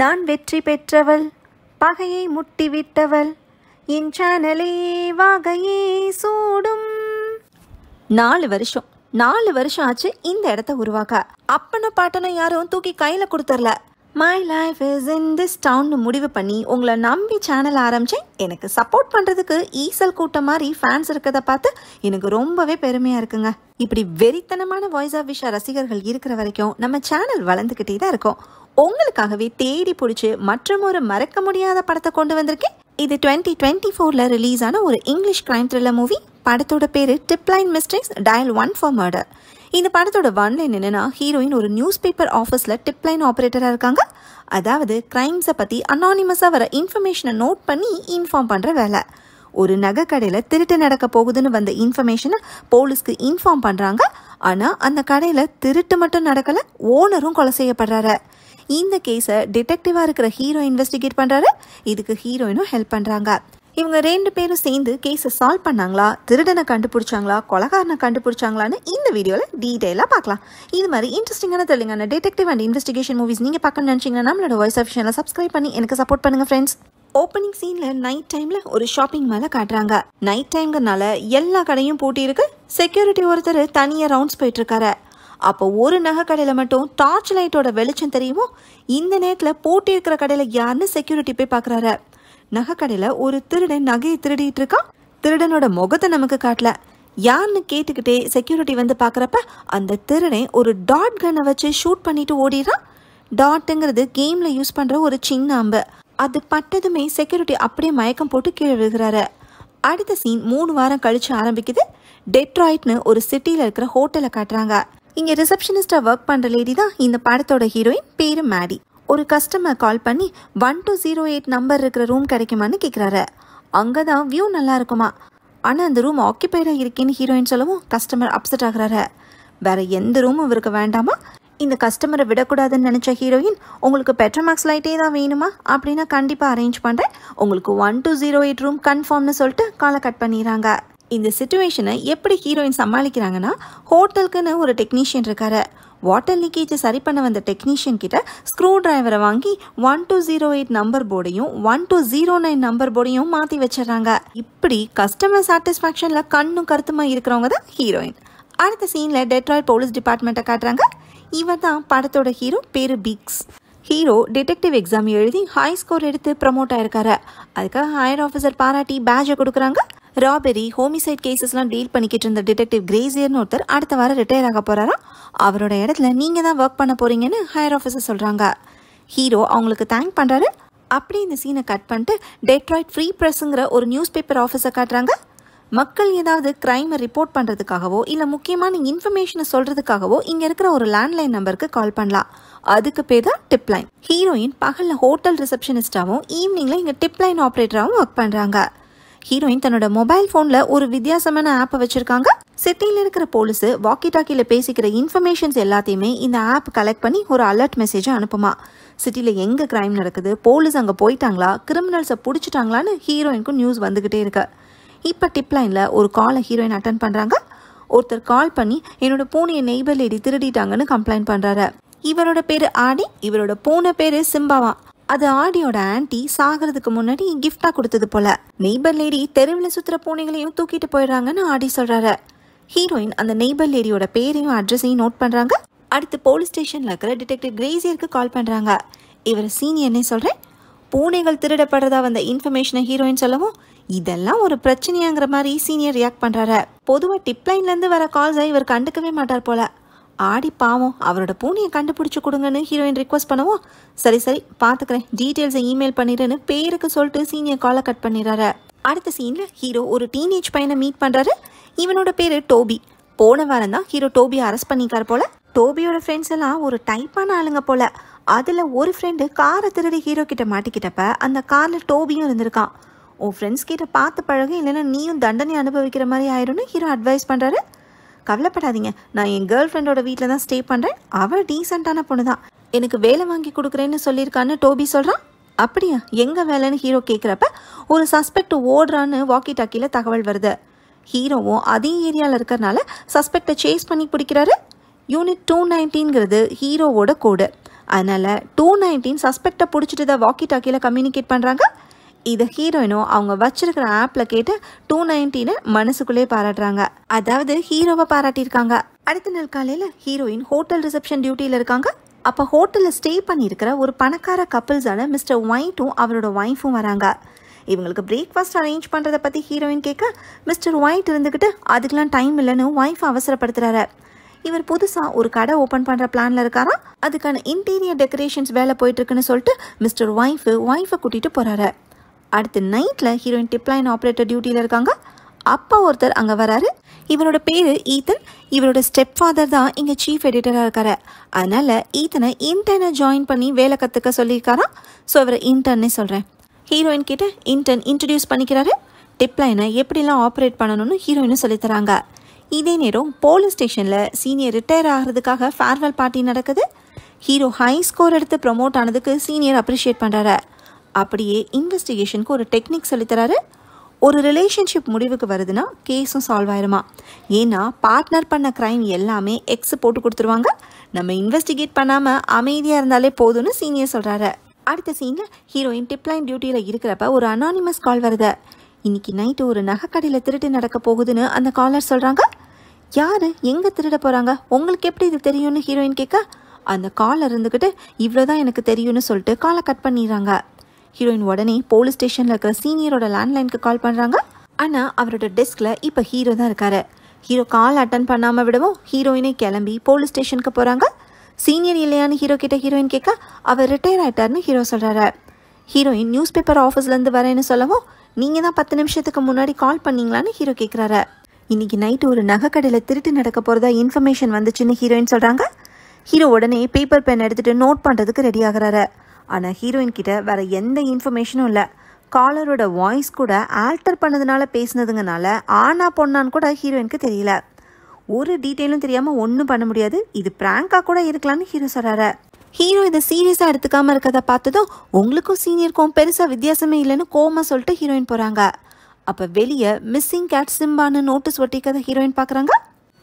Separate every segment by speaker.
Speaker 1: நான் வெற்றி பெற்றவள், பகையை முட்டிவிட்டவள், என் சேனலே வாகையே சூடும். 4 வருஷம் ஆச்சு இந்த இடத்த உருவாக்க. அப்பன பாட்டனை யாரும் தூக்கி கையில கொடுத்துடல. My life is in this town முடிவு பண்ணி உங்களை நம்பி சேனல் ஆரம்பிச்சேன். எனக்கு சப்போர்ட் பண்றதுக்கு ஈசல் கூட்டம் மாதிரி ஃபேன்ஸ் இருக்கதை பார்த்து எனக்கு ரொம்பவே பெருமையா இருக்குங்க. இப்படி வெறித்தனமான வாய்ஸ் ஆஃப் விஷா ரசிகர்கள் இருக்கிற வரைக்கும் நம்ம சேனல் வளர்ந்துக்கிட்டே தான் இருக்கும். உங்களுக்காகவே தேடி பிடிச்சி மற்றும் ஒரு மறக்க முடியாத படத்தை கொண்டு வந்திருக்கேன். இது 2024 ரிலீஸ் ஆன ஒரு இங்கிலீஷ் கிரைம் த்ரில்லர் மூவி. படத்தோட பேரு டிப்லைன் மிஸ்டேக்ஸ் டயல் 1 ஃபார் மர்டர். இந்த படத்தோட ஒன்லைன் என்னன்னா, ஹீரோயின் ஒரு நியூஸ் பேப்பர் ஆஃபீஸில் டிப்லைன் ஆப்ரேட்டராக இருக்காங்க. அதாவது கிரைம்ஸை பற்றி அனானிமஸாக வர இன்ஃபர்மேஷனை நோட் பண்ணி இன்ஃபார்ம் பண்ணுற வேலை. ஒரு நகை கடையில் திருட்டு நடக்க போகுதுன்னு வந்த இன்ஃபர்மேஷனை போலீஸ்க்கு இன்ஃபார்ம் பண்ணுறாங்க. ஆனால் அந்த கடையில் திருட்டு மட்டும் நடக்கலை, ஓனரும் கொலை செய்யப்படுறாரு. இந்த கேஸை டிடெக்டிவாக இருக்கிற ஹீரோ இன்வெஸ்டிகேட் பண்ணுறாரு. இதுக்கு ஹீரோயினும் ஹெல்ப் பண்ணுறாங்க. இவங்க 2 பேரும் சேர்ந்து கேஸை சால்வ் பண்ணாங்களா, திருடனை கண்டுபிடிச்சாங்களா, கொலைகாரனை கண்டுபிடிச்சாங்களான்னு இந்த வீடியோவில் டீட்டெயிலாக பார்க்கலாம். இது மாதிரி இன்ட்ரெஸ்டிங்கான த்ரில்லிங்கான டிடெக்டிவ் அண்ட் இன்வெஸ்டிகேஷன் மூவிஸ் நீங்கள் பார்க்கணும்னு நினச்சிங்கன்னா நம்மளோட வாய்ஸ் ஆஃப் சேனலை சப்ஸ்கிரைப் பண்ணி எனக்கு சப்போர்ட் பண்ணுங்கள் ஃப்ரெண்ட்ஸ். ஓப்பனிங் சீனில் நைட் டைமில் ஒரு ஷாப்பிங் மேலே காட்டுறாங்க. நைட் டைம்ங்கிறனால எல்லா கடையும் பூட்டி இருக்கு. செக்யூரிட்டி ஒருத்தர் தனியாக ரவுண்ட்ஸ் போயிட்டுருக்காரு. அப்போ ஒரு நகை கடையில் மட்டும் டார்ச் லைட்டோட வெளிச்சம் தெரியுமோ. இந்த நேரத்தில் போட்டி இருக்கிற கடையில் யாருன்னு செக்யூரிட்டி போய் பார்க்குறாரு. நகை கடையில் ஒரு திருடன் நகையை திருடிட்டு இருக்கான். திருடனோட முகத்தை நமக்கு காட்டல. யாருன்னு கேட்டுக்கிட்டே செக்யூரிட்டி வந்து பார்க்குறப்ப அந்த திருடன் ஒரு டாட் கன்னை வச்சு ஷூட் பண்ணிட்டு ஓடிடுறான். டாட்டுங்கிறது கேமில் யூஸ் பண்ணுற ஒரு சின்ன அம்பு. அது பட்டதுமே செக்யூரிட்டி அப்படியே மயக்கம் போட்டு கீழே விழுகிறாரு. அடுத்த சீன் 3 வாரம் கழிச்சு ஆரம்பிக்குது. டெட்ராய்ட்னு ஒரு சிட்டியில் இருக்கிற ஹோட்டலை காட்டுறாங்க. இங்கே ரிசப்ஷனிஸ்டாக ஒர்க் பண்ணுற லேடி தான் இந்த படத்தோட ஹீரோயின். பேரு மேடி. ஒரு கஸ்டமர் கால் பண்ணி 1208 நம்பர் இருக்கிற ரூம் கிடைக்குமான்னு கேட்குறாரு. அங்கே தான் வியூ நல்லா இருக்குமா. ஆனால் அந்த ரூம் ஆக்கியபைடாக இருக்கேன்னு ஹீரோயின் சொல்லவும் கஸ்டமர் அப்செட் ஆகுறாரு. வேற எந்த ரூமும் இவருக்கு வேண்டாமா. இந்த கஸ்டமரை விடக்கூடாதுன்னு நினச்ச ஹீரோயின், உங்களுக்கு பெட்ரோமேக்ஸ் லைட்டே தான் வேணுமா அப்படின்னா கண்டிப்பாக அரேஞ்ச் பண்ணுறேன், உங்களுக்கு 1208 ரூம் கன்ஃபார்ம்னு சொல்லிட்டு காலை கட் பண்ணிடுறாங்க. இந்த சிச்சுவேஷனை எப்படி ஹீரோயின் சமாளிக்கிறாங்கன்னா, ஹோட்டலுக்குன்னு ஒரு டெக்னீஷியன் இருக்காரு. வாட்டர் லீக்கேஜை சரி பண்ண வந்த டெக்னீஷியன் கிட்ட ஸ்க்ரூ டிரைவரை வாங்கி 1208 நம்பர் போர்டையும் 1209 நம்பர் போர்டையும் மாற்றி வச்சிடறாங்க. இப்படி கஸ்டமர் சாட்டிஸ்ஃபேக்ஷனில் கண்ணும் கருத்துமா இருக்கிறவங்க தான் ஹீரோயின். அடுத்த சீனில் டெட்ராய்ட் போலீஸ் டிபார்ட்மெண்ட்டை காட்டுறாங்க. இவர் தான் படத்தோட ஹீரோ. பேரு பீக்ஸ். ஹீரோ டிடெக்டிவ் எக்ஸாம் எழுதி ஹை ஸ்கோர் எடுத்து ப்ரமோட் ஆயிருக்காரு. அதுக்காக ஹையர் ஆஃபீஸர் பாராட்டி பேட்சை கொடுக்குறாங்க. ராபரி, ஹோமிசைட் கேசஸ்லாம் டீல் பண்ணிக்கிட்டு இருந்த டிடெக்டிவ் கிரேசியர்னு ஒருத்தர் அடுத்த வாரம் ரிட்டையர் ஆக போகிறாரா. அவரோட இடத்துல நீங்கள் தான் ஒர்க் பண்ண போகிறீங்கன்னு ஹையர் ஆஃபீஸர் சொல்கிறாங்க. ஹீரோ அவங்களுக்கு தேங்க் பண்ணுறாரு. அப்படி இந்த சீனை கட் பண்ணிட்டு டெட்ராய்ட் ஃப்ரீ ப்ரெஸ்ஸுங்கிற ஒரு நியூஸ் பேப்பர் ஆஃபீஸை காட்டுறாங்க. மக்கள் ஏதாவது கிரைமை ரிப்போர்ட் பண்ணுறதுக்காகவோ இல்லை முக்கியமான இன்ஃபர்மேஷனை சொல்கிறதுக்காகவோ இங்கே இருக்கிற ஒரு லேண்ட்லைன் நம்பருக்கு கால் பண்ணலாம். அதுக்கு பேர் தான் டிப்லைன். ஹீரோயின் பகலில் ஹோட்டல் ரிசப்ஷனிஸ்டாகவும் ஈவினிங்கில் இங்கே டிப்லைன் ஆப்ரேட்டராகவும் ஒர்க் பண்ணுறாங்க. ஹீரோயின் தன்னோட மொபைல் ஃபோனில் ஒரு வித்தியாசமான ஆப்பை வச்சுருக்காங்க. சிட்டியில் இருக்கிற போலீஸு வாக்கி டாக்கியில் பேசிக்கிற இன்ஃபர்மேஷன்ஸ் எல்லாத்தையுமே இந்த ஆப் கலெக்ட் பண்ணி ஒரு அலர்ட் மெசேஜை அனுப்புமா. சிட்டியில் எங்கே கிரைம் நடக்குது, போலீஸ் அங்கே போயிட்டாங்களா, கிரிமினல்ஸை பிடிச்சிட்டாங்களான்னு ஹீரோயினுக்கும் நியூஸ் வந்துக்கிட்டே இருக்கு. இப்போ டிப்லைனில் ஒரு காலை ஹீரோயின் அட்டன் பண்ணுறாங்க. ஒருத்தர் கால் பண்ணி என்னோட பூனையை நெய்பர் லேடி திருடிட்டாங்கன்னு கம்ப்ளைண்ட் பண்ணுறாரு. இவரோட பேர் ஆடி, இவரோட பூனை பேர் சிம்பாவா. அது ஆடியோட ஆன்டி சாகிறதுக்கு முன்னாடி கிஃப்டாக கொடுத்தது போல. நெய்பர் லேடி தெருவில் சுற்றுற பூனைகளையும் தூக்கிட்டு போயிடுறாங்கன்னு ஆடி சொல்கிறாரு. ஹீரோயின் அந்த நெய்பர் லேடியோட பேரையும் அட்ரஸையும் நோட் பண்ணுறாங்க. அடுத்து போலீஸ் ஸ்டேஷனில் இருக்கிற டிடெக்டிவ் கிரேசியருக்கு கால் பண்ணுறாங்க. இவர் சீனியர்னே சொல்கிறேன். பூனைகள் திருடப்படுறதா வந்த இன்ஃபர்மேஷனை ஹீரோயின் சொல்லவும் இதெல்லாம் ஒரு பிரச்சனையாங்கிற மாதிரி சீனியர் ரியாக்ட் பண்ணுறாரு. பொதுவாக டிப்லைன்லேருந்து வர கால்ஸை இவர் கண்டுக்கவே மாட்டார் போல. ஆடி பாவம் அவரோட பூனையை கண்டுபிடிச்சி கொடுங்கன்னு ஹீரோயின் ரிக்வஸ்ட் பண்ணுவோம். சரி பார்த்துக்கிறேன், டீட்டெயில்ஸை இமெயில் பண்ணிடுன்னு பேருக்கு சொல்லிட்டு சீனியர் காலை கட் பண்ணிடுறாரு. அடுத்த சீனில் ஹீரோ ஒரு டீனேஜ் பையனை மீட் பண்ணுறாரு. இவனோட பேர் டோபி. போன வாரம் தான் ஹீரோ டோபியை அரெஸ்ட் பண்ணிக்கார் போல. டோபியோட ஃப்ரெண்ட்ஸ் எல்லாம் ஒரு டைப்பான ஆளுங்க போல. அதில் ஒரு ஃப்ரெண்டு காரை திருடி ஹீரோ கிட்ட மாட்டிக்கிட்டப்ப அந்த காரில் டோபியும் இருந்திருக்கான். உன் ஃப்ரெண்ட்ஸ் கிட்ட பார்த்து பழகு, இல்லைன்னா நீயும் தண்டனை அனுபவிக்கிற மாதிரி ஆயிடும்னு ஹீரோ அட்வைஸ் பண்ணுறாரு. கவலைப்படாதீங்க, நான் என் கேர்ள் ஃப்ரெண்டோட வீட்டில் தான் ஸ்டே பண்ணுறேன், அவள் டீசெண்டான பொண்ணு தான், எனக்கு வேலை வாங்கி கொடுக்குறேன்னு சொல்லியிருக்கான்னு டோபி சொல்கிறான். அப்படியா, எங்கே வேலைன்னு ஹீரோ கேட்குறப்ப ஒரு சஸ்பெக்ட் ஓடுறான்னு வாக்கி டாக்கியில் தகவல் வருது. ஹீரோவும் அதே ஏரியாவில் இருக்கிறனால சஸ்பெக்டை சேஸ் பண்ணி பிடிக்கிறாரு. யூனிட் 219ங்கிறது ஹீரோவோட கோடு. அதனால் 219 சஸ்பெக்டை பிடிச்சிட்டு தான் வாக்கி டாக்கியில் கம்யூனிகேட் பண்ணுறாங்க. இதை ஹீரோயினும் அவங்க வச்சிருக்கிற ஆப்பில் கேட்டு 219 மனசுக்குள்ளே பாராட்டுறாங்க. அதாவது ஹீரோவை பாராட்டியிருக்காங்க. அடுத்த நாள் காலையில் ஹீரோயின் ஹோட்டல் ரிசப்ஷன் டியூட்டியில் இருக்காங்க. அப்போ ஹோட்டலில் ஸ்டே பண்ணியிருக்கிற ஒரு பணக்கார கப்பிள்ஸான மிஸ்டர் ஒயிட்டும் அவரோட ஒய்ஃபும் வராங்க. இவங்களுக்கு பிரேக்ஃபாஸ்ட் அரேஞ்ச் பண்ணுறதை பற்றி ஹீரோயின் கேட்க மிஸ்டர் ஒயிட் இருந்துக்கிட்டு அதுக்கெலாம் டைம் இல்லைன்னு ஒய்ஃபை அவசரப்படுத்துகிறாரு. இவர் புதுசாக ஒரு கடை ஓப்பன் பண்ணுற பிளானில் இருக்காரா. அதுக்கான இன்டீரியர் டெக்கரேஷன்ஸ் வேலை போயிட்டுருக்குன்னு சொல்லிட்டு மிஸ்டர் ஒய்ஃபை கூட்டிகிட்டு போகிறாரு. அடுத்த நைட்டில் ஹீரோயின் டிப்லைன் ஆப்ரேட்டர் டியூட்டியில் இருக்காங்க. அப்பா ஒருத்தர் அங்கே வராரு. இவரோட பேர் ஈத்தன். இவரோட ஸ்டெப் ஃபாதர் தான் இங்கே சீஃப் எடிட்டராக இருக்காரு. அதனால் ஈத்தனை இன்டர்னை ஜாயின் பண்ணி வேலை கற்றுக்க சொல்லியிருக்காரா. ஸோ இவரை இன்டர்னே சொல்கிறேன். ஹீரோயின் கிட்ட இன்டர்ன் இன்ட்ரடியூஸ் பண்ணிக்கிறாரு. டிப்லைனை எப்படிலாம் ஆப்ரேட் பண்ணணும்னு ஹீரோயினும் சொல்லித்தராங்க. இதே நேரம் போலீஸ் ஸ்டேஷனில் சீனியர் ரிட்டையர் ஆகிறதுக்காக ஃபேர்வெல் பார்ட்டி நடக்குது. ஹீரோ ஹை ஸ்கோர் எடுத்து ப்ரமோட் ஆனதுக்கு சீனியர் அப்ரிஷியேட் பண்ணுறாரு. அப்படியே இன்வெஸ்டிகேஷனுக்கு ஒரு டெக்னிக் சொல்லித்தராரு. ஒரு ரிலேஷன்ஷிப் முடிவுக்கு வருதுன்னா கேஸும் சால்வ் ஆயிருமா. ஏன்னா பார்ட்னர் பண்ண க்ரைம் எல்லாமே எக்ஸ் போட்டு கொடுத்துருவாங்க. நம்ம இன்வெஸ்டிகேட் பண்ணாமல் அமைதியாக இருந்தாலே போதும்னு சீனியர் சொல்கிறாரு. அடுத்த சீனில் ஹீரோயின் டிப்லைன் டியூட்டியில் இருக்கிறப்ப ஒரு அனானிமஸ் கால் வருது. இன்னைக்கு நைட்டு ஒரு நகைக்கடையில் திருட்டு நடக்க போகுதுன்னு அந்த காலர் சொல்கிறாங்க. யார் எங்கே திருட போகிறாங்க, உங்களுக்கு எப்படி இது தெரியும்னு ஹீரோயின் கேட்க அந்த காலர் இருந்துக்கிட்டு இவ்வளோதான் எனக்கு தெரியும்னு சொல்லிட்டு காலை கட் பண்ணிடுறாங்க. ஹீரோயின் உடனே போலீஸ் ஸ்டேஷனில் இருக்கிற சீனியரோட லேண்ட்லைனுக்கு கால் பண்ணுறாங்க. ஆனால் அவரோட டெஸ்கில் இப்போ ஹீரோ தான் இருக்காரு. ஹீரோ கால் அட்டன் பண்ணாமல் விடவும் ஹீரோயினை கிளம்பி போலீஸ் ஸ்டேஷனுக்கு போகிறாங்க. சீனியர் இல்லையான்னு ஹீரோ கிட்ட ஹீரோயின் கேட்க அவர் ரிட்டையர் ஆகிட்டார்னு ஹீரோ சொல்கிறாரு. ஹீரோயின் நியூஸ் பேப்பர் ஆஃபீஸ்லேருந்து வரேன்னு சொல்லவும் நீங்கள் தான் 10 நிமிஷத்துக்கு முன்னாடி கால் பண்ணீங்களான்னு ஹீரோ கேட்குறாரு. இன்னைக்கு நைட்டு ஒரு நகைக்கடையில் திருட்டு நடக்க போகிறதா இன்ஃபர்மேஷன் வந்துச்சுன்னு ஹீரோயின் சொல்கிறாங்க. ஹீரோ உடனே பேப்பர் பென் எடுத்துகிட்டு நோட் பண்ணுறதுக்கு ரெடி ஆகிறாரு. ஆனால் ஹீரோயின் கிட்ட வேறு எந்த இன்ஃபர்மேஷனும் இல்லை. காலரோட வாய்ஸ் கூட ஆல்டர் பண்ணதுனால பேசினதுங்கனால ஆனா பொண்ணான்னு கூட ஹீரோயினுக்கு தெரியல. ஒரு டீட்டெயிலும் தெரியாமல் ஒன்றும் பண்ண முடியாது, இது ப்ராங்காக கூட இருக்கலான்னு ஹீரோ சொல்கிறாரு. ஹீரோ இதை சீரியஸாக எடுத்துக்காமல் இருக்கிறத பார்த்ததும் உங்களுக்கும் சீனியருக்கும் பெருசாக வித்தியாசமே இல்லைன்னு கோமா சொல்லிட்டு ஹீரோயின் போகிறாங்க. அப்போ வெளியே மிஸ்ஸிங் கேட் சிம்பான்னு நோட்டீஸ் ஒட்டிக்கதை ஹீரோயின் பார்க்குறாங்க.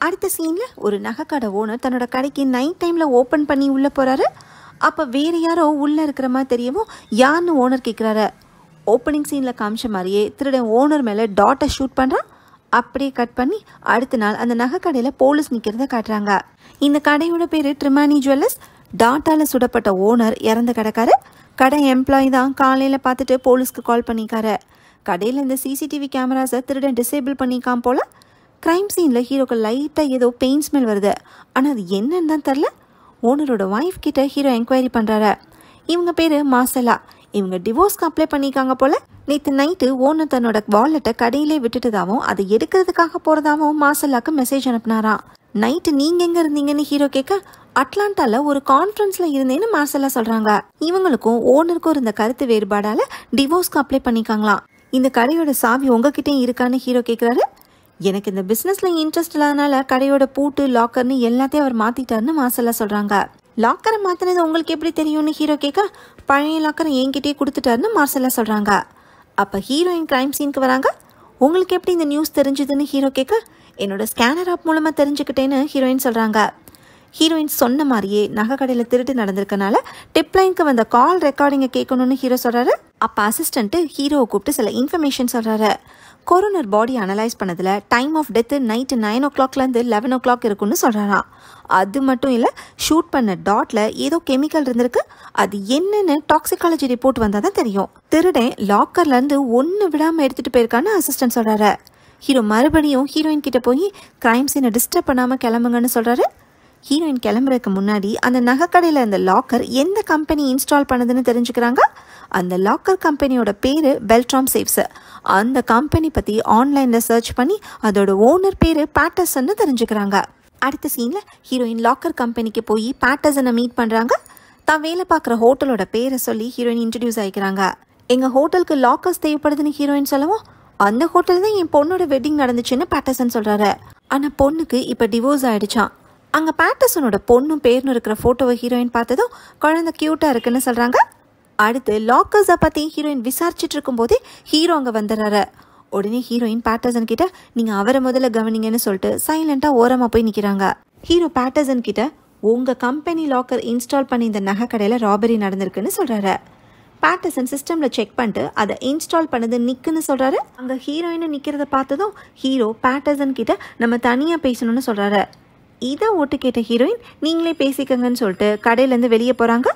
Speaker 1: அடுத்த சீனில் ஒரு நகைக்கடை ஓனர் தன்னோட கடைக்கு நைட் டைமில் ஓப்பன் பண்ணி உள்ளே போகிறாரு. அப்போ வேறு யாரோ உள்ளே இருக்கிற மாதிரி தெரியவும் யாருன்னு ஓனர் கேட்குறாரு. ஓப்பனிங் சீனில் காமிச்ச மாதிரியே திருடன் ஓனர் மேலே டாட்டை ஷூட் பண்ணுறான். அப்படியே கட் பண்ணி அடுத்த நாள் அந்த நகைக்கடையில் போலீஸ் நிற்கிறத காட்டுறாங்க. இந்த கடையோட பேர் ட்ரிமானி ஜுவல்லர்ஸ். டாட்டாவில் சுடப்பட்ட ஓனர் இறந்து கிடக்காரு. கடை எம்ப்ளாயி தான் காலையில் பார்த்துட்டு போலீஸ்க்கு கால் பண்ணிக்காரு. கடையில் இந்த சிசிடிவி கேமராஸை திருடன் டிசேபிள் பண்ணிக்காம போல். க்ரைம் சீனில் ஹீரோக்கு லைட்டாக ஏதோ பெயின் ஸ்மெல் வருது. ஆனால் அது என்னன்னு தான் தெரில. ஓனரோட ஒய்ஃப் கிட்ட ஹீரோ என்கொயரி பண்ணுறாரு. இவங்க பேர் மார்செலா. இவங்க டிவோர்ஸ்க்கு அப்ளை பண்ணிக்காங்க போல். நேற்று நைட்டு ஓனர் தன்னோட வாலெட்டை கடையிலே விட்டுட்டதாகவும் அதை எடுக்கிறதுக்காக போகிறதாகவும் மார்செலாக்கு மெசேஜ் அனுப்புனாராம். நைட்டு நீங்கள் எங்கே இருந்தீங்கன்னு ஹீரோ கேட்க அட்லாண்டாவில் ஒரு கான்ஃபரன்ஸில் இருந்தேன்னு மார்செலா சொல்கிறாங்க. இவங்களுக்கும் ஓனருக்கும் இருந்த கருத்து வேறுபாடால் டிவோர்ஸ்க்கு அப்ளை பண்ணிக்காங்களாம். இந்த கடையோட சாவி உங்ககிட்டயும் இருக்கான்னு ஹீரோ கேட்குறாரு. எனக்கு இந்த பிஸ்னஸில் இன்ட்ரெஸ்ட் இல்லாதனால கடையோட பூட்டு லாக்கர்னு எல்லாத்தையும் அவர் மாற்றிட்டாருன்னு மார்செலா சொல்கிறாங்க. லாக்கரை மாற்றினது உங்களுக்கு எப்படி தெரியும்னு ஹீரோ கேட்க பழைய லாக்கரை என்கிட்டயே கொடுத்துட்டாருன்னு மார்செலா சொல்கிறாங்க. அப்போ ஹீரோயின் க்ரைம் சீனுக்கு வராங்க. உங்களுக்கு எப்படி இந்த நியூஸ் தெரிஞ்சுதுன்னு ஹீரோ கேட்க என்னோட ஸ்கேனர் ஆப் மூலமாக தெரிஞ்சுக்கிட்டேன்னு ஹீரோயின் சொல்கிறாங்க. ஹீரோயின் சொன்ன மாதிரியே நகை கடையில் திருட்டு நடந்திருக்கனால டிப்லைனுக்கு வந்த கால் ரெக்கார்டிங்கை கேட்கணும்னு ஹீரோ சொல்கிறாரு. அப்போ அசிஸ்டண்ட்டு ஹீரோவை கூப்பிட்டு சில இன்ஃபர்மேஷன் சொல்கிறாரு. கொரோனர் பாடி அனலைஸ் பண்ணதில் டைம் ஆஃப் டெத்து நைட்டு 9 o'clockலேருந்து 11 o'clock இருக்குன்னு சொல்கிறாராம். அது மட்டும் இல்லை, ஷூட் பண்ண டாட்டில் ஏதோ கெமிக்கல் இருந்திருக்கு. அது என்னென்னு டாக்ஸிகாலஜி ரிப்போர்ட் வந்தால் தான் தெரியும். திருடன் லாக்கர்லேருந்து ஒன்று விடாமல் எடுத்துகிட்டு போயிருக்கான்னு அசிஸ்டன்ட் சொல்கிறாரு. ஹீரோ மறுபடியும் ஹீரோயின் கிட்ட போய் க்ரைம் சீனை டிஸ்டர்ப் பண்ணாமல் கிளம்புங்கன்னு சொல்கிறாரு. ஹீரோயின் கிளம்புறதுக்கு முன்னாடி அந்த நகைக்கடையில் அந்த லாக்கர் எந்த கம்பெனி இன்ஸ்டால் பண்ணதுன்னு தெரிஞ்சுக்கிறாங்க. அந்த லாக்கர் கம்பெனியோட பேர் பெல்ட்ராம் சேஃப்ஸ். அந்த கம்பெனி பற்றி ஆன்லைனில் சர்ச் பண்ணி அதோட ஓனர் பேர் பேட்டர்சன்னு தெரிஞ்சுக்கிறாங்க. அடுத்த சீனில் ஹீரோயின் லாக்கர் கம்பெனிக்கு போய் பேட்டர்சனை மீட் பண்ணுறாங்க. தான் வேலை பார்க்குற ஹோட்டலோட பேரை சொல்லி ஹீரோயின் இன்ட்ரடியூஸ் ஆகிக்கிறாங்க. எங்கள் ஹோட்டலுக்கு லாக்கர்ஸ் தேவைப்படுதுன்னு ஹீரோயின் சொல்லவும் அந்த ஹோட்டல் தான் என் பொண்ணோட வெட்டிங் நடந்துச்சுன்னு பேட்டர்சன் சொல்கிறாரு. ஆனால் பொண்ணுக்கு இப்போ டிவோர்ஸ் ஆகிடுச்சான். அங்கே பேட்டர்சனோட பொண்ணும் பேர்னு இருக்கிற ஃபோட்டோவை ஹீரோயின் பார்த்ததும் குழந்தை க்யூட்டாக இருக்குன்னு சொல்கிறாங்க. அடுத்து லாக்கர்ஸை பற்றி ஹீரோயின் விசாரிச்சுட்டு இருக்கும்போதே ஹீரோ அங்கே வந்துடுறாரு. உடனே ஹீரோயின் பேட்டர்சன் கிட்ட நீங்கள் அவரை முதல்ல கவனிங்கன்னு சொல்லிட்டு சைலண்டாக ஓரமாக போய் நிற்கிறாங்க. ஹீரோ பேட்டர்சன் கிட்ட உங்கள் கம்பெனி லாக்கர் இன்ஸ்டால் பண்ணி இந்த நகை கடையில் ராபரி நடந்திருக்குன்னு சொல்கிறாரு. பேட்டர்சன் சிஸ்டமில் செக் பண்ணிட்டு அதை இன்ஸ்டால் பண்ணது நிற்குன்னு சொல்கிறாரு. அங்கே ஹீரோயின் நிற்கிறத பார்த்ததும் ஹீரோ பேட்டர்சன் கிட்ட நம்ம தனியாக பேசணும்னு சொல்கிறாரு. இதை ஓட்டு கேட்ட ஹீரோயின் நீங்களே பேசிக்கங்கன்னு சொல்லிட்டு கடையிலேருந்து வெளியே போகிறாங்க.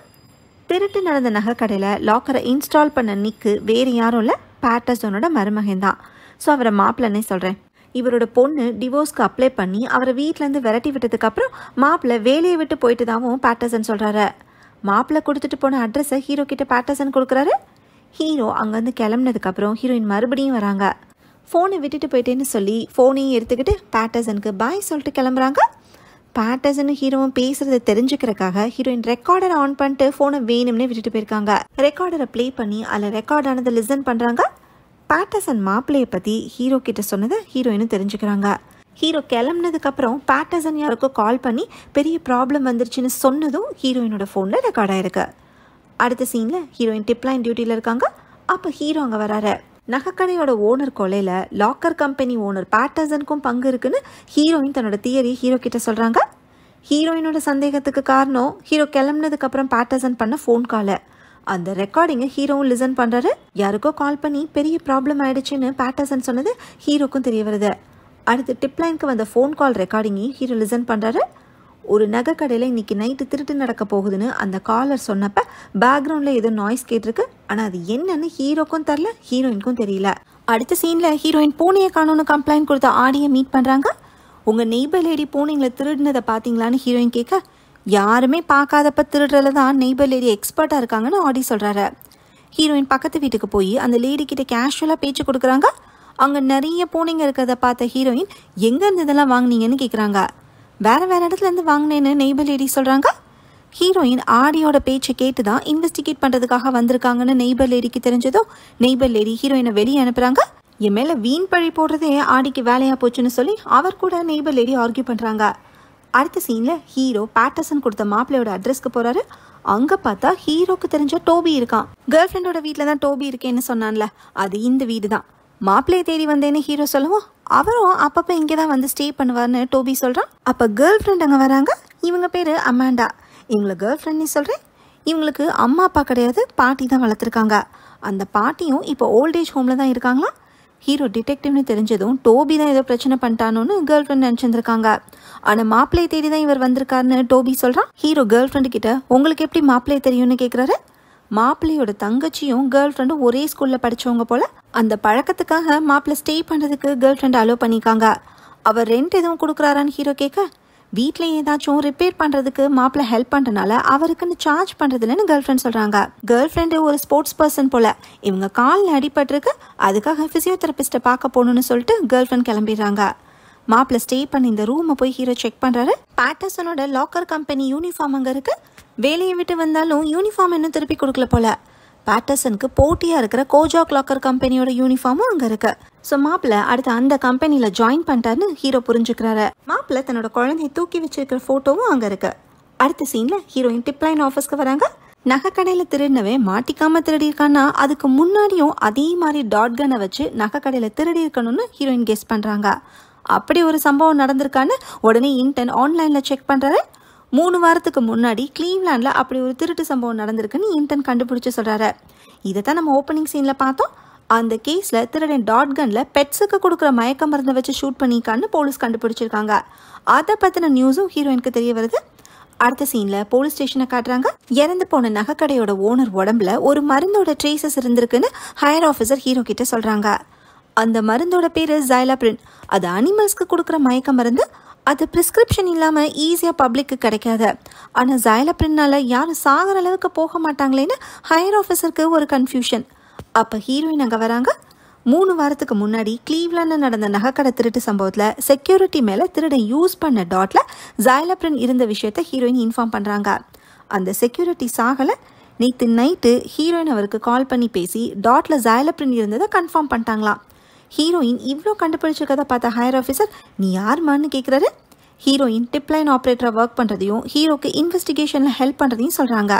Speaker 1: திருட்டு நடந்த நகை கடையில் லாக்கரை இன்ஸ்டால் பண்ண நிற்கு வேறு யாரும் இல்லை, பேட்டர்சனோட மருமகன் தான். ஸோ அவரை மாப்பிள்ளனே சொல்கிறேன். இவரோட பொண்ணு டிவோர்ஸ்க்கு அப்ளை பண்ணி அவரை வீட்டிலேருந்து விரட்டி விட்டதுக்கப்புறம் மாப்பிள்ளை வேலையை விட்டு போயிட்டு தாவும் பேட்டர்சன் சொல்கிறாரு. மாப்பிள்ளை கொடுத்துட்டு போன அட்ரஸை ஹீரோ கிட்ட பேட்டர்சன் கொடுக்குறாரு. ஹீரோ அங்கேருந்து கிளம்புனதுக்கப்புறம் ஹீரோயின் மறுபடியும் வராங்க. ஃபோனை விட்டுட்டு போயிட்டேன்னு சொல்லி ஃபோனையும் எடுத்துக்கிட்டு பேட்டர்சனுக்கு பாய் சொல்லிட்டு கிளம்புறாங்க. பேட்டர்சன் ஹீரோவும் பேசுறதை தெரிஞ்சுக்கிறதுக்காக ஹீரோயின் ரெக்கார்டரை ஆன் பண்ணிட்டு ஃபோனை வேணும்னே விட்டுட்டு போயிருக்காங்க. ரெக்கார்டரை ப்ளே பண்ணி அதில் ரெக்கார்ட் ஆனதை லிசன் பண்ணுறாங்க. பேட்டர்சன் மாப்பிள்ளையை பற்றி ஹீரோ கிட்ட சொன்னதை ஹீரோயினும் தெரிஞ்சுக்கிறாங்க. ஹீரோ கிளம்புனதுக்கப்புறம் பேட்டர்சன் யாருக்கும் கால் பண்ணி பெரிய ப்ராப்ளம் வந்துருச்சுன்னு சொன்னதும் ஹீரோயினோட ஃபோனில் ரெக்கார்ட் ஆயிருக்கு. அடுத்த சீனில் ஹீரோயின் டிப்லைன் டியூட்டியில் இருக்காங்க. அப்போ ஹீரோ அங்கே வராரு. நகைக்கடையோட ஓனர் கொலையில் லாக்கர் கம்பெனி ஓனர் பேட்டர்சனுக்கும் பங்கு இருக்குன்னு ஹீரோயின் தன்னோட தியரி ஹீரோ கிட்ட சொல்கிறாங்க. ஹீரோயினோட சந்தேகத்துக்கு காரணம் ஹீரோ கிளம்புனதுக்கப்புறம் பேட்டர்சன் பண்ண ஃபோன் காலை. அந்த ரெக்கார்டிங்கை ஹீரோவும் லிசன் பண்ணுறாரு. யாருக்கோ கால் பண்ணி பெரிய ப்ராப்ளம் ஆயிடுச்சுன்னு பேட்டர்சன் சொன்னது ஹீரோக்கும் தெரிய வருது. அடுத்து டிப்லைனுக்கு வந்த ஃபோன் கால் ரெக்கார்டிங்கையும் ஹீரோ லிசன் பண்ணுறாரு. ஒரு நகை கடையில் இன்னைக்கு நைட்டு திருட்டு நடக்க போகுதுன்னு அந்த காலர் சொன்னப்ப பேக்ரவுண்டில் ஏதோ நாய்ஸ் கேட்டிருக்கு. ஆனால் அது என்னன்னு ஹீரோக்கும் தெரில, ஹீரோயினுக்கும் தெரியல. அடுத்த சீனில் ஹீரோயின் பூனையை காணோன்னு கம்ப்ளைண்ட் கொடுத்த ஆடியை மீட் பண்ணுறாங்க. உங்கள் நெய்பர் லேடி பூனைங்களை திருடினதை பார்த்தீங்களான்னு ஹீரோயின் கேட்க, யாருமே பார்க்காதப்ப திருடுறதுல தான் நெய்பர் லேடி எக்ஸ்பர்ட்டாக இருக்காங்கன்னு ஆடி சொல்கிறாரு. ஹீரோயின் பக்கத்து வீட்டுக்கு போய் அந்த லேடி கிட்ட கேஷுவலாக பேச்சு கொடுக்குறாங்க. அங்கே நிறைய பூனைங்க இருக்கிறத பார்த்த ஹீரோயின் எங்கேருந்து இதெல்லாம் வாங்கினீங்கன்னு கேட்குறாங்க. வேறு இடத்துலேருந்து வாங்கினேன்னு நெய்பர் லேடி சொல்கிறாங்க. ஹீரோயின் ஆடியோட பேச்சை கேட்டு தான் இன்வெஸ்டிகேட் பண்ணுறதுக்காக வந்திருக்காங்கன்னு நெய்பர் லேடிக்கு தெரிஞ்சதும் நெய்பர் லேடி ஹீரோயினை வெளியே அனுப்புகிறாங்க. என் மேலே வீண் பழி போடுறதே ஆடிக்கு வேலையாக போச்சுன்னு சொல்லி அவர் கூட நெய்பர் லேடி ஆர்கியூ பண்ணுறாங்க. அடுத்த சீனில் ஹீரோ பேட்டர்சன் கொடுத்த மாப்பிள்ளையோட அட்ரஸ்க்கு போகிறாரு. அங்கே பார்த்தா ஹீரோக்கு தெரிஞ்ச டோபி இருக்கான். கேர்ள் ஃப்ரெண்டோட வீட்டில் தான் டோபி இருக்கேன்னு சொன்னான்ல, அது இந்த வீடு தான். மாப்பிள்ளையை தேடி வந்தேன்னு ஹீரோ சொல்லுவோம். அவரும் அப்பப்போ இங்கே தான் வந்து ஸ்டே பண்ணுவார்னு டோபி சொல்கிறான். அப்போ கேர்ள் ஃப்ரெண்ட் அங்கே வராங்க. இவங்க பேர் அமாண்டா. இவங்களை கேர்ள் ஃப்ரெண்ட்னு சொல்கிறேன். இவங்களுக்கு அம்மா அப்பா கிடையாது, பாட்டி தான் வளர்த்துருக்காங்க. அந்த பாட்டியும் இப்போ ஓல்டேஜ் ஹோமில் தான் இருக்காங்களாம். ஹீரோ டிடெக்டிவ்னு தெரிஞ்சதும் டோபி தான் ஏதோ பிரச்சனை பண்ணிட்டானோன்னு கேர்ள் ஃப்ரெண்ட் நினச்சிருந்துருக்காங்க. ஆனால் மாப்பிள்ளையை தேடி தான் இவர் வந்திருக்காருன்னு டோபி சொல்கிறான். ஹீரோ கேர்ள் ஃப்ரெண்டு கிட்ட உங்களுக்கு எப்படி மாப்பிள்ளையை தெரியும்னு கேட்குறாரு. மாப்பிள்ளையோட தங்கச்சியும் கேர்ள் ஃப்ரெண்டும் ஒரே ஸ்கூலில் படித்தவங்க போல். அந்த பழக்கத்துக்காக மாப்பிள்ளை ஸ்டே பண்ணுறதுக்கு கேர்ள் ஃப்ரெண்ட் அலோவ் பண்ணிக்காங்க. அவர் ரெண்ட் எதுவும் கொடுக்குறாரான்னு ஹீரோ கேட்க, வீட்டில் ஏதாச்சும் ரிப்பேர் பண்ணுறதுக்கு மாப்பிள்ளை ஹெல்ப் பண்ணுறதுனால அவருக்குன்னு சார்ஜ் பண்ணுறதில்லன்னு கேர்ள் ஃப்ரெண்ட் சொல்கிறாங்க. கேர்ள் ஃப்ரெண்டு ஒரு ஸ்போர்ட்ஸ் பர்சன் போல். இவங்க காலில் அடிபட்டிருக்கு, அதுக்காக ஃபிசியோதெரபிஸ்ட்டை பார்க்க போகணுன்னு சொல்லிட்டு கேர்ள் ஃப்ரெண்ட் கிளம்பிடுறாங்க. மாப்பிள்ளை ஸ்டே பண்ணி இந்த ரூமை போய் ஹீரோ செக் பண்ணுறாரு. பேட்டர்சனோட லாக்கர் கம்பெனி யூனிஃபார்ம் அங்கே இருக்குது. வேலையை விட்டு வந்தாலும் யூனிஃபார்ம் இன்னும் திருப்பி கொடுக்கல போல. பேட்டர்சனுக்கு போட்டியாக இருக்கிற கோஜாக் லாக்கர் கம்பெனியோட யூனிஃபார்மும் அங்கே இருக்கு. ஸோ மாப்பிள்ளை அடுத்து அந்த கம்பெனியில் ஜாயின் பண்ணிட்டாருன்னு ஹீரோ புரிஞ்சுக்கிறாரு. மாப்பிள்ளை தன்னோட குழந்தைய தூக்கி வச்சிருக்கிற ஃபோட்டோவும் அங்கே இருக்கு. அடுத்த சீனில் ஹீரோயின் டிப்லைன் ஆஃபீஸ்க்கு வராங்க. நகை கடையில் திருடினவே மாட்டிக்காமல் திருடி இருக்கான்னா அதுக்கு முன்னாடியும் அதே மாதிரி டாட் கனை வச்சு நகை கடையில் திருடி இருக்கணும்னு ஹீரோயின் கெஸ் பண்ணுறாங்க. அப்படி ஒரு சம்பவம் நடந்திருக்கான்னு உடனே இன்டர்ன் ஆன்லைனில் செக் பண்ணுறாரு. 3 வாரத்துக்கு முன்னாடி கிளீவ்லாண்டில் அப்படி ஒரு திருட்டு சம்பவம் நடந்திருக்குன்னு இன்டர்ன் கண்டுபிடிச்சு சொல்கிறாரு. இதை தான் நம்ம ஓப்பனிங் சீனில் பார்த்தோம். அந்த கேஸில் திருடன் டாட் கனில் பெட்ஸுக்கு கொடுக்குற மயக்க மருந்தை வச்சு ஷூட் பண்ணிக்கான்னு போலீஸ் கண்டுபிடிச்சிருக்காங்க. அதை பற்றின நியூஸும் ஹீரோயினுக்கு தெரிய வருது. அடுத்த சீனில் போலீஸ் ஸ்டேஷனை காட்டுறாங்க. இறந்து போன நகைக்கடையோட ஓனர் உடம்புல ஒரு மருந்தோட ட்ரேசஸ் இருந்திருக்குன்னு ஹையர் ஆஃபீஸர் ஹீரோ கிட்ட சொல்கிறாங்க. அந்த மருந்தோட பேர் ஜைலாப்ரின். அது அனிமல்ஸ்க்கு கொடுக்குற மயக்க மருந்து. அது ப்ரிஸ்கிரிப்ஷன் இல்லாமல் ஈஸியாக பப்ளிக்கு கிடைக்காது. ஆனால் ஜைலாப்ரின்னால யாரும் சாகிற அளவுக்கு போக மாட்டாங்களேன்னு ஹையர் ஆஃபீஸருக்கு ஒரு கன்ஃபியூஷன். அப்போ ஹீரோயின் அங்கே வராங்க. 3 வாரத்துக்கு முன்னாடி கிளீவ்லாண்டில் நடந்த நகைக்கடை திருட்டு சம்பவத்தில் செக்யூரிட்டி மேலே திருடன் யூஸ் பண்ண டாட்ல ஜைலாப்ரின் இருந்த விஷயத்த ஹீரோயின் இன்ஃபார்ம் பண்ணுறாங்க. அந்த செக்யூரிட்டி சாகலை. நேற்று நைட்டு ஹீரோயின் அவருக்கு கால் பண்ணி பேசி டாட்ல ஜைலாப்ரின் இருந்ததை கன்ஃபார்ம் பண்ணிட்டாங்களாம். ஹீரோயின் இவ்வளோ கண்டுபிடிச்சிருக்கதை பார்த்த ஹையர் ஆஃபீஸர் நீ யாருமான்னு கேட்குறாரு. ஹீரோயின் டிப்லைன் ஆப்ரேட்டராக ஒர்க் பண்ணுறதையும் ஹீரோக்கு இன்வெஸ்டிகேஷனில் ஹெல்ப் பண்ணுறதையும் சொல்கிறாங்க.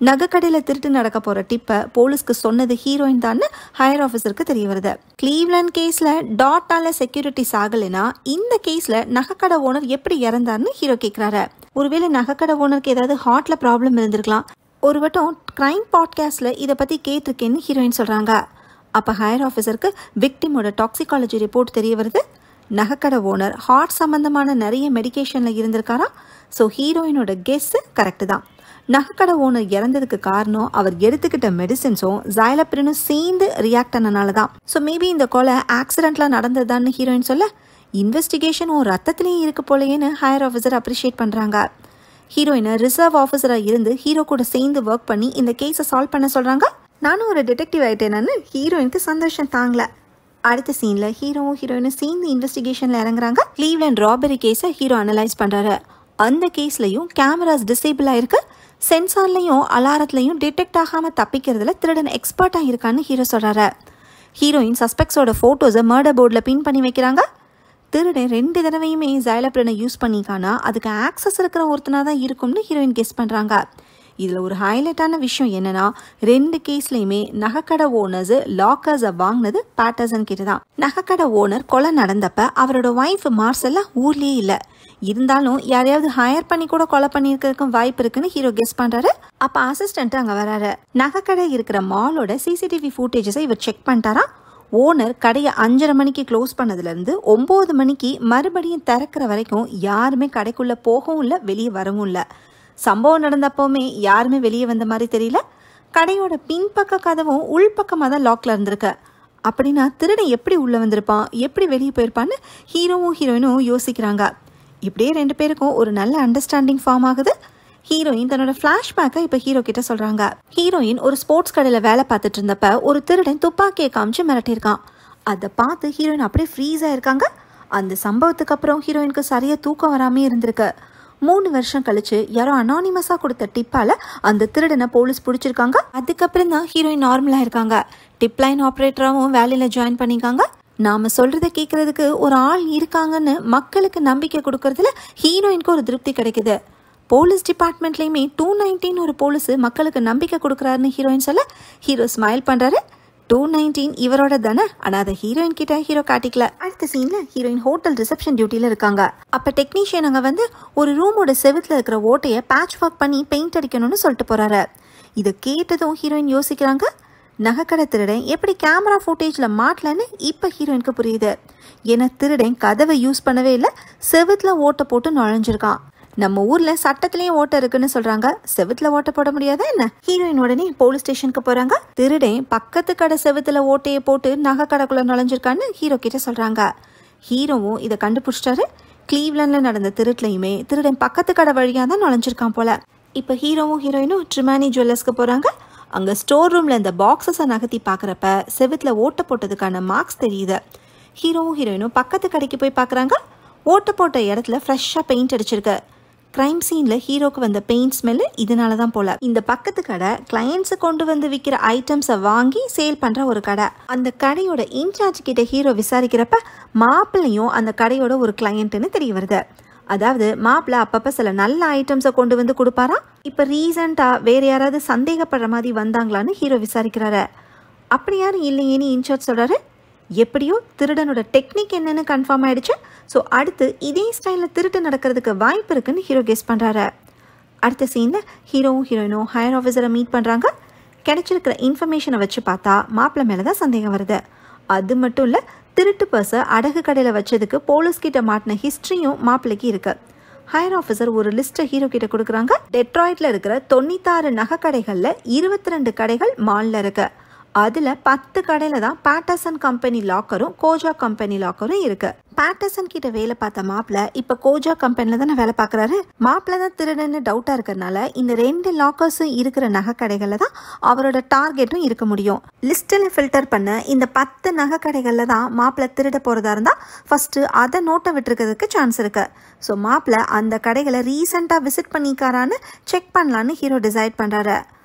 Speaker 1: நகைக்கடையில் திருட்டு நடக்க போகிற டிப்பை போலீஸ்க்கு சொன்னது ஹீரோயின் தான் ஹையர் ஆஃபீஸருக்கு தெரிய வருது. கிளீவ்லேண்ட் கேஸில் டாட்டால செக்யூரிட்டி சாகலைன்னா இந்த கேஸில் நகைக்கடை ஓனர் எப்படி இறந்தார்னு ஹீரோ கேட்குறாரு. ஒருவேளை நகைக்கடை ஓனருக்கு ஏதாவது ஹார்ட்டில் ப்ராப்ளம் இருந்திருக்கலாம். ஒரு வட்டம் க்ரைம் பாட்காஸ்டில் இதை பற்றி கேட்டிருக்கேன்னு ஹீரோயின் சொல்கிறாங்க. அப்போ ஹையர் ஆஃபீஸருக்கு விக்டிமோட டாக்ஸிகாலஜி ரிப்போர்ட் தெரிய வருது. நகைக்கடை ஓனர் ஹார்ட் சம்மந்தமான நிறைய மெடிக்கேஷனில் இருந்திருக்காரா. ஸோ ஹீரோயினோட கெஸ்ஸு கரெக்டு தான். நகைக்கடை ஓனர் இறந்ததுக்கு காரணம் அவர் எடுத்துக்கிட்ட மெடிசின்ஸும் ஜைலப்ரினும் சேர்ந்து ரியாக்ட் ஆனனால தான். ஸோ மேபி இந்த கொலை ஆக்சிடென்ட்லாம் நடந்ததுதான்னு ஹீரோயின் சொல்ல, இன்வெஸ்டிகேஷனும் ரத்தத்திலேயே இருக்கு போலேன்னு ஹையர் ஆஃபீஸர் அப்ரிஷியேட் பண்ணுறாங்க. ஹீரோயினை ரிசர்வ் ஆஃபீஸராக இருந்து ஹீரோ கூட சேர்ந்து ஒர்க் பண்ணி இந்த கேஸை சால்வ் பண்ண சொல்கிறாங்க. நானும் ஒரு டிடெக்டிவ் ஆகிட்டேன்னு ஹீரோயினுக்கு சந்தோஷம் தாங்கல. அடுத்த சீனில் ஹீரோவும் ஹீரோயினும் சேர்ந்து இன்வெஸ்டிகேஷனில் இறங்குறாங்க. கிளீவ்லேண்ட் ராபரி கேஸை ஹீரோ அனலைஸ் பண்ணுறாரு. அந்த கேஸ்லையும் கேமராஸ் டிசேபிள் ஆயிருக்கு. சென்சார்லையும் அலாரத்துலையும் டிடெக்ட் ஆகாமல் தப்பிக்கிறதுல திருடன் எக்ஸ்பர்ட்டாக இருக்கான்னு ஹீரோ சொல்கிறாரு. ஹீரோயின் சஸ்பெக்ட்ஸோட ஃபோட்டோஸை மர்டர் போர்டில் பின் பண்ணி வைக்கிறாங்க. திருடன் 2 தடவையுமே ஜைலப்ரினை யூஸ் பண்ணிக்கானா அதுக்கு ஆக்சஸ் இருக்கிற ஒருத்தனாக தான் இருக்கும்னு ஹீரோயின் கெஸ் பண்ணுறாங்க. இதில் ஒரு ஹைலைட்டான விஷயம் என்னன்னா, 2 கேஸ்லையுமே நகைக்கடை ஓனர்ஸ் லாக்கர்ஸை வாங்கினது பேட்டர்சன் கிட்ட தான். நகைக்கடை ஓனர் கொலை நடந்தப்ப அவரோட ஒய்ஃப் மார்செல்லா ஊர்லேயே இல்லை. இருந்தாலும் யாரையாவது ஹையர் பண்ணி கூட கொலை பண்ணியிருக்கிறதுக்கும் வாய்ப்பு இருக்குன்னு ஹீரோ கெஸ் பண்ணுறாரு. அப்போ அசிஸ்டன்ட் அங்கே வராரு. நகைக்கடை இருக்கிற மாலோட சிசிடிவி ஃபுட்டேஜஸை இவர் செக் பண்ணிட்டாரா. ஓனர் கடையை 5:30 மணிக்கு க்ளோஸ் பண்ணதுலேருந்து 9 மணிக்கு மறுபடியும் திறக்கிற வரைக்கும் யாருமே கடைக்குள்ளே போகவும் இல்லை, வெளியே வரவும் இல்லை. சம்பவம் நடந்தப்போவுமே யாருமே வெளியே வந்த மாதிரி தெரியல. கடையோட பின்பக்க கதவும் உள்பக்கமாக தான் லாக்ல இருந்திருக்கு. அப்படின்னா திருடன் எப்படி உள்ளே வந்திருப்பான், எப்படி வெளியே போயிருப்பான்னு ஹீரோவும் ஹீரோயினும் யோசிக்கிறாங்க. இப்படியே 2 பேருக்கும் ஒரு நல்ல அண்டர்ஸ்டாண்டிங் ஃபார்ம் ஆகுது. ஹீரோயின் தன்னோட ஃப்ளாஷ்பேக்கை இப்போ ஹீரோ கிட்ட சொல்கிறாங்க. ஹீரோயின் ஒரு ஸ்போர்ட்ஸ் கடையில் வேலை பார்த்துட்டு இருந்தப்ப ஒரு திருடன் துப்பாக்கியை காமிச்சு மிரட்டியிருக்கான். அதை பார்த்து ஹீரோயின் அப்படியே ஃப்ரீஸாக இருக்காங்க. அந்த சம்பவத்துக்கு அப்புறம் ஹீரோயினுக்கு சரியாக தூக்கம் வராமே இருந்திருக்கு. 3 வருஷம் கழிச்சு யாரோ அனானிமஸாக கொடுத்த டிப்பால் அந்த திருடனை போலீஸ் பிடிச்சிருக்காங்க. அதுக்கப்புறம் தான் ஹீரோயின் நார்மலாக இருக்காங்க. டிப் லைன் ஆப்ரேட்டராகவும் வேலையில் ஜாயின் பண்ணிக்காங்க. நாம் சொல்கிறத கேட்குறதுக்கு ஒரு ஆள் இருக்காங்கன்னு மக்களுக்கு நம்பிக்கை கொடுக்கறதுல ஹீரோயினுக்கு ஒரு திருப்தி கிடைக்குது. போலீஸ் டிபார்ட்மெண்ட்லேயுமே 219 ஒரு போலீஸு மக்களுக்கு நம்பிக்கை கொடுக்குறாருன்னு ஹீரோயின் சொல்ல ஹீரோ ஸ்மைல் பண்ணுறாரு. 219 இவரோட தானே, ஆனால் அதை ஹீரோயின் கிட்ட ஹீரோ காட்டிக்கல. அடுத்த சீனில் ஹீரோயின் ஹோட்டல் ரிசப்ஷன் டியூட்டியில் இருக்காங்க. அப்போ டெக்னீஷியன் அங்கே வந்து ஒரு ரூமோட செவுத்தில் இருக்கிற ஓட்டையை பேட்ச் ஒர்க் பண்ணி பெயிண்ட் அடிக்கணும்னு சொல்லிட்டு போகிறாரு. இதை கேட்டதும் ஹீரோயின் யோசிக்கிறாங்க. நகைக்கடை திருடன் எப்படி கேமரா ஃபுட்டேஜில் மாட்டலன்னு இப்போ ஹீரோயினுக்கு புரியுது. ஏன்னா திருடன் கதவை யூஸ் பண்ணவே இல்லை, செவுத்தில் ஓட்டை போட்டு நுழைஞ்சிருக்கான். நம்ம ஊரில் சட்டத்திலேயும் ஓட்டை இருக்குன்னு சொல்கிறாங்க, செவுத்தில் ஓட்டை போட முடியாதா என்ன? ஹீரோயின் உடனே போலீஸ் ஸ்டேஷனுக்கு போகிறாங்க. திருடன் பக்கத்து கடை செவுத்தில் ஓட்டையை போட்டு நகைக்கடைக்குள்ளே நுழைஞ்சிருக்கான்னு ஹீரோ கிட்ட சொல்கிறாங்க. ஹீரோவும் இதை கண்டுபிடிச்சிட்டாரு. கிளீவ்லேண்டில் நடந்த திருட்டுலையுமே திருடன் பக்கத்து கடை வழியாக தான் நுழைஞ்சிருக்கான் போல. இப்போ ஹீரோவும் ஹீரோயினும் ட்ரிமானி ஜுவல்லர்ஸ்க்கு போகிறாங்க. அங்கே ஸ்டோர் ரூமில் இந்த பாக்ஸஸை நகர்த்தி பார்க்குறப்ப செவுத்தில் ஓட்டை போட்டதுக்கான மார்க்ஸ் தெரியுது. ஹீரோவும் ஹீரோயினும் பக்கத்து கடைக்கு போய் பார்க்குறாங்க. ஓட்டை போட்ட இடத்துல ஃப்ரெஷ்ஷாக பெயிண்ட் அடிச்சிருக்கு. கிரைம் சீனில் ஹீரோக்கு வந்த பெயிண்ட் ஸ்மெல்லு இதனால தான் போல. இந்த பக்கத்து கடை கிளையண்ட்ஸை கொண்டு வந்து விற்கிற ஐட்டம்ஸை வாங்கி சேல் பண்ணுற ஒரு கடை. அந்த கடையோட இன்சார்ஜ் கிட்ட ஹீரோ விசாரிக்கிறப்ப மாப்பிள்ளையும் அந்த கடையோட ஒரு கிளையண்ட்டுன்னு தெரிய வருது. அதாவது மாப்பிள்ளை அப்பப்போ சில நல்ல ஐட்டம்ஸை கொண்டு வந்து கொடுப்பாரா. இப்போ ரீசெண்டாக வேறு யாராவது சந்தேகப்படுற மாதிரி வந்தாங்களான்னு ஹீரோ விசாரிக்கிறாரு. அப்படி யாரும் இல்லையேன்னு இன்சார்ஜ் சொல்கிறாரு. எப்படியோ திருடனோட டெக்னிக் என்னன்னு கன்ஃபார்ம் ஆயிடுச்சு. ஸோ அடுத்து இதே ஸ்டைலில் திருட்டு நடக்கிறதுக்கு வாய்ப்பு இருக்குன்னு ஹீரோ கெஸ் பண்ணுறாரு. அடுத்த சீனில் ஹீரோவும் ஹீரோயினும் ஹையர் ஆஃபீஸரை மீட் பண்ணுறாங்க. கிடைச்சிருக்கிற இன்ஃபர்மேஷனை வச்சு பார்த்தா மாப்பிள்ளை மேலே தான் சந்தேகம் வருது. அது மட்டும் இல்லை, திருட்டு பர்ஸை அடகு கடையில் வச்சதுக்கு போலீஸ்கிட்ட மாட்டின ஹிஸ்ட்ரியும் மாப்பிள்ளைக்கு இருக்குது. ஹையர் ஆஃபீஸர் ஒரு லிஸ்ட்டை ஹீரோ கிட்ட கொடுக்குறாங்க. டெட்ராய்டில் இருக்கிற 96 நகை கடைகளில் 22 கடைகள் மாலில் இருக்குது. அதில் 10 கடையில் தான் பேட்டர்சன் கம்பெனி லாக்கரும் கோஜா கம்பெனி லாக்கரும் இருக்குது. பேட்டர்சன் கிட்ட வேலை பார்த்த மாப்பிள்ளை இப்போ கோஜா கம்பெனியில் தானே வேலை பார்க்குறாரு. மாப்பிள்ளை தான் திருடன்னு டவுட்டாக இருக்கிறதுனால இந்த 2 லாக்கர்ஸும் இருக்கிற நகை கடைகளில் தான் அவரோட டார்கெட்டும் இருக்க முடியும். லிஸ்ட்டில் ஃபில்டர் பண்ண இந்த 10 நகை கடைகளில் தான் மாப்பிள்ளை திருட போகிறதா இருந்தால் ஃபஸ்ட்டு அதை நோட்டை விட்டுருக்கிறதுக்கு சான்ஸ் இருக்குது. ஸோ மாப்பிள்ளை அந்த கடைகளை ரீசெண்டாக விசிட் பண்ணிக்காரான்னு செக் பண்ணலான்னு ஹீரோ டிசைட் பண்ணுறாரு.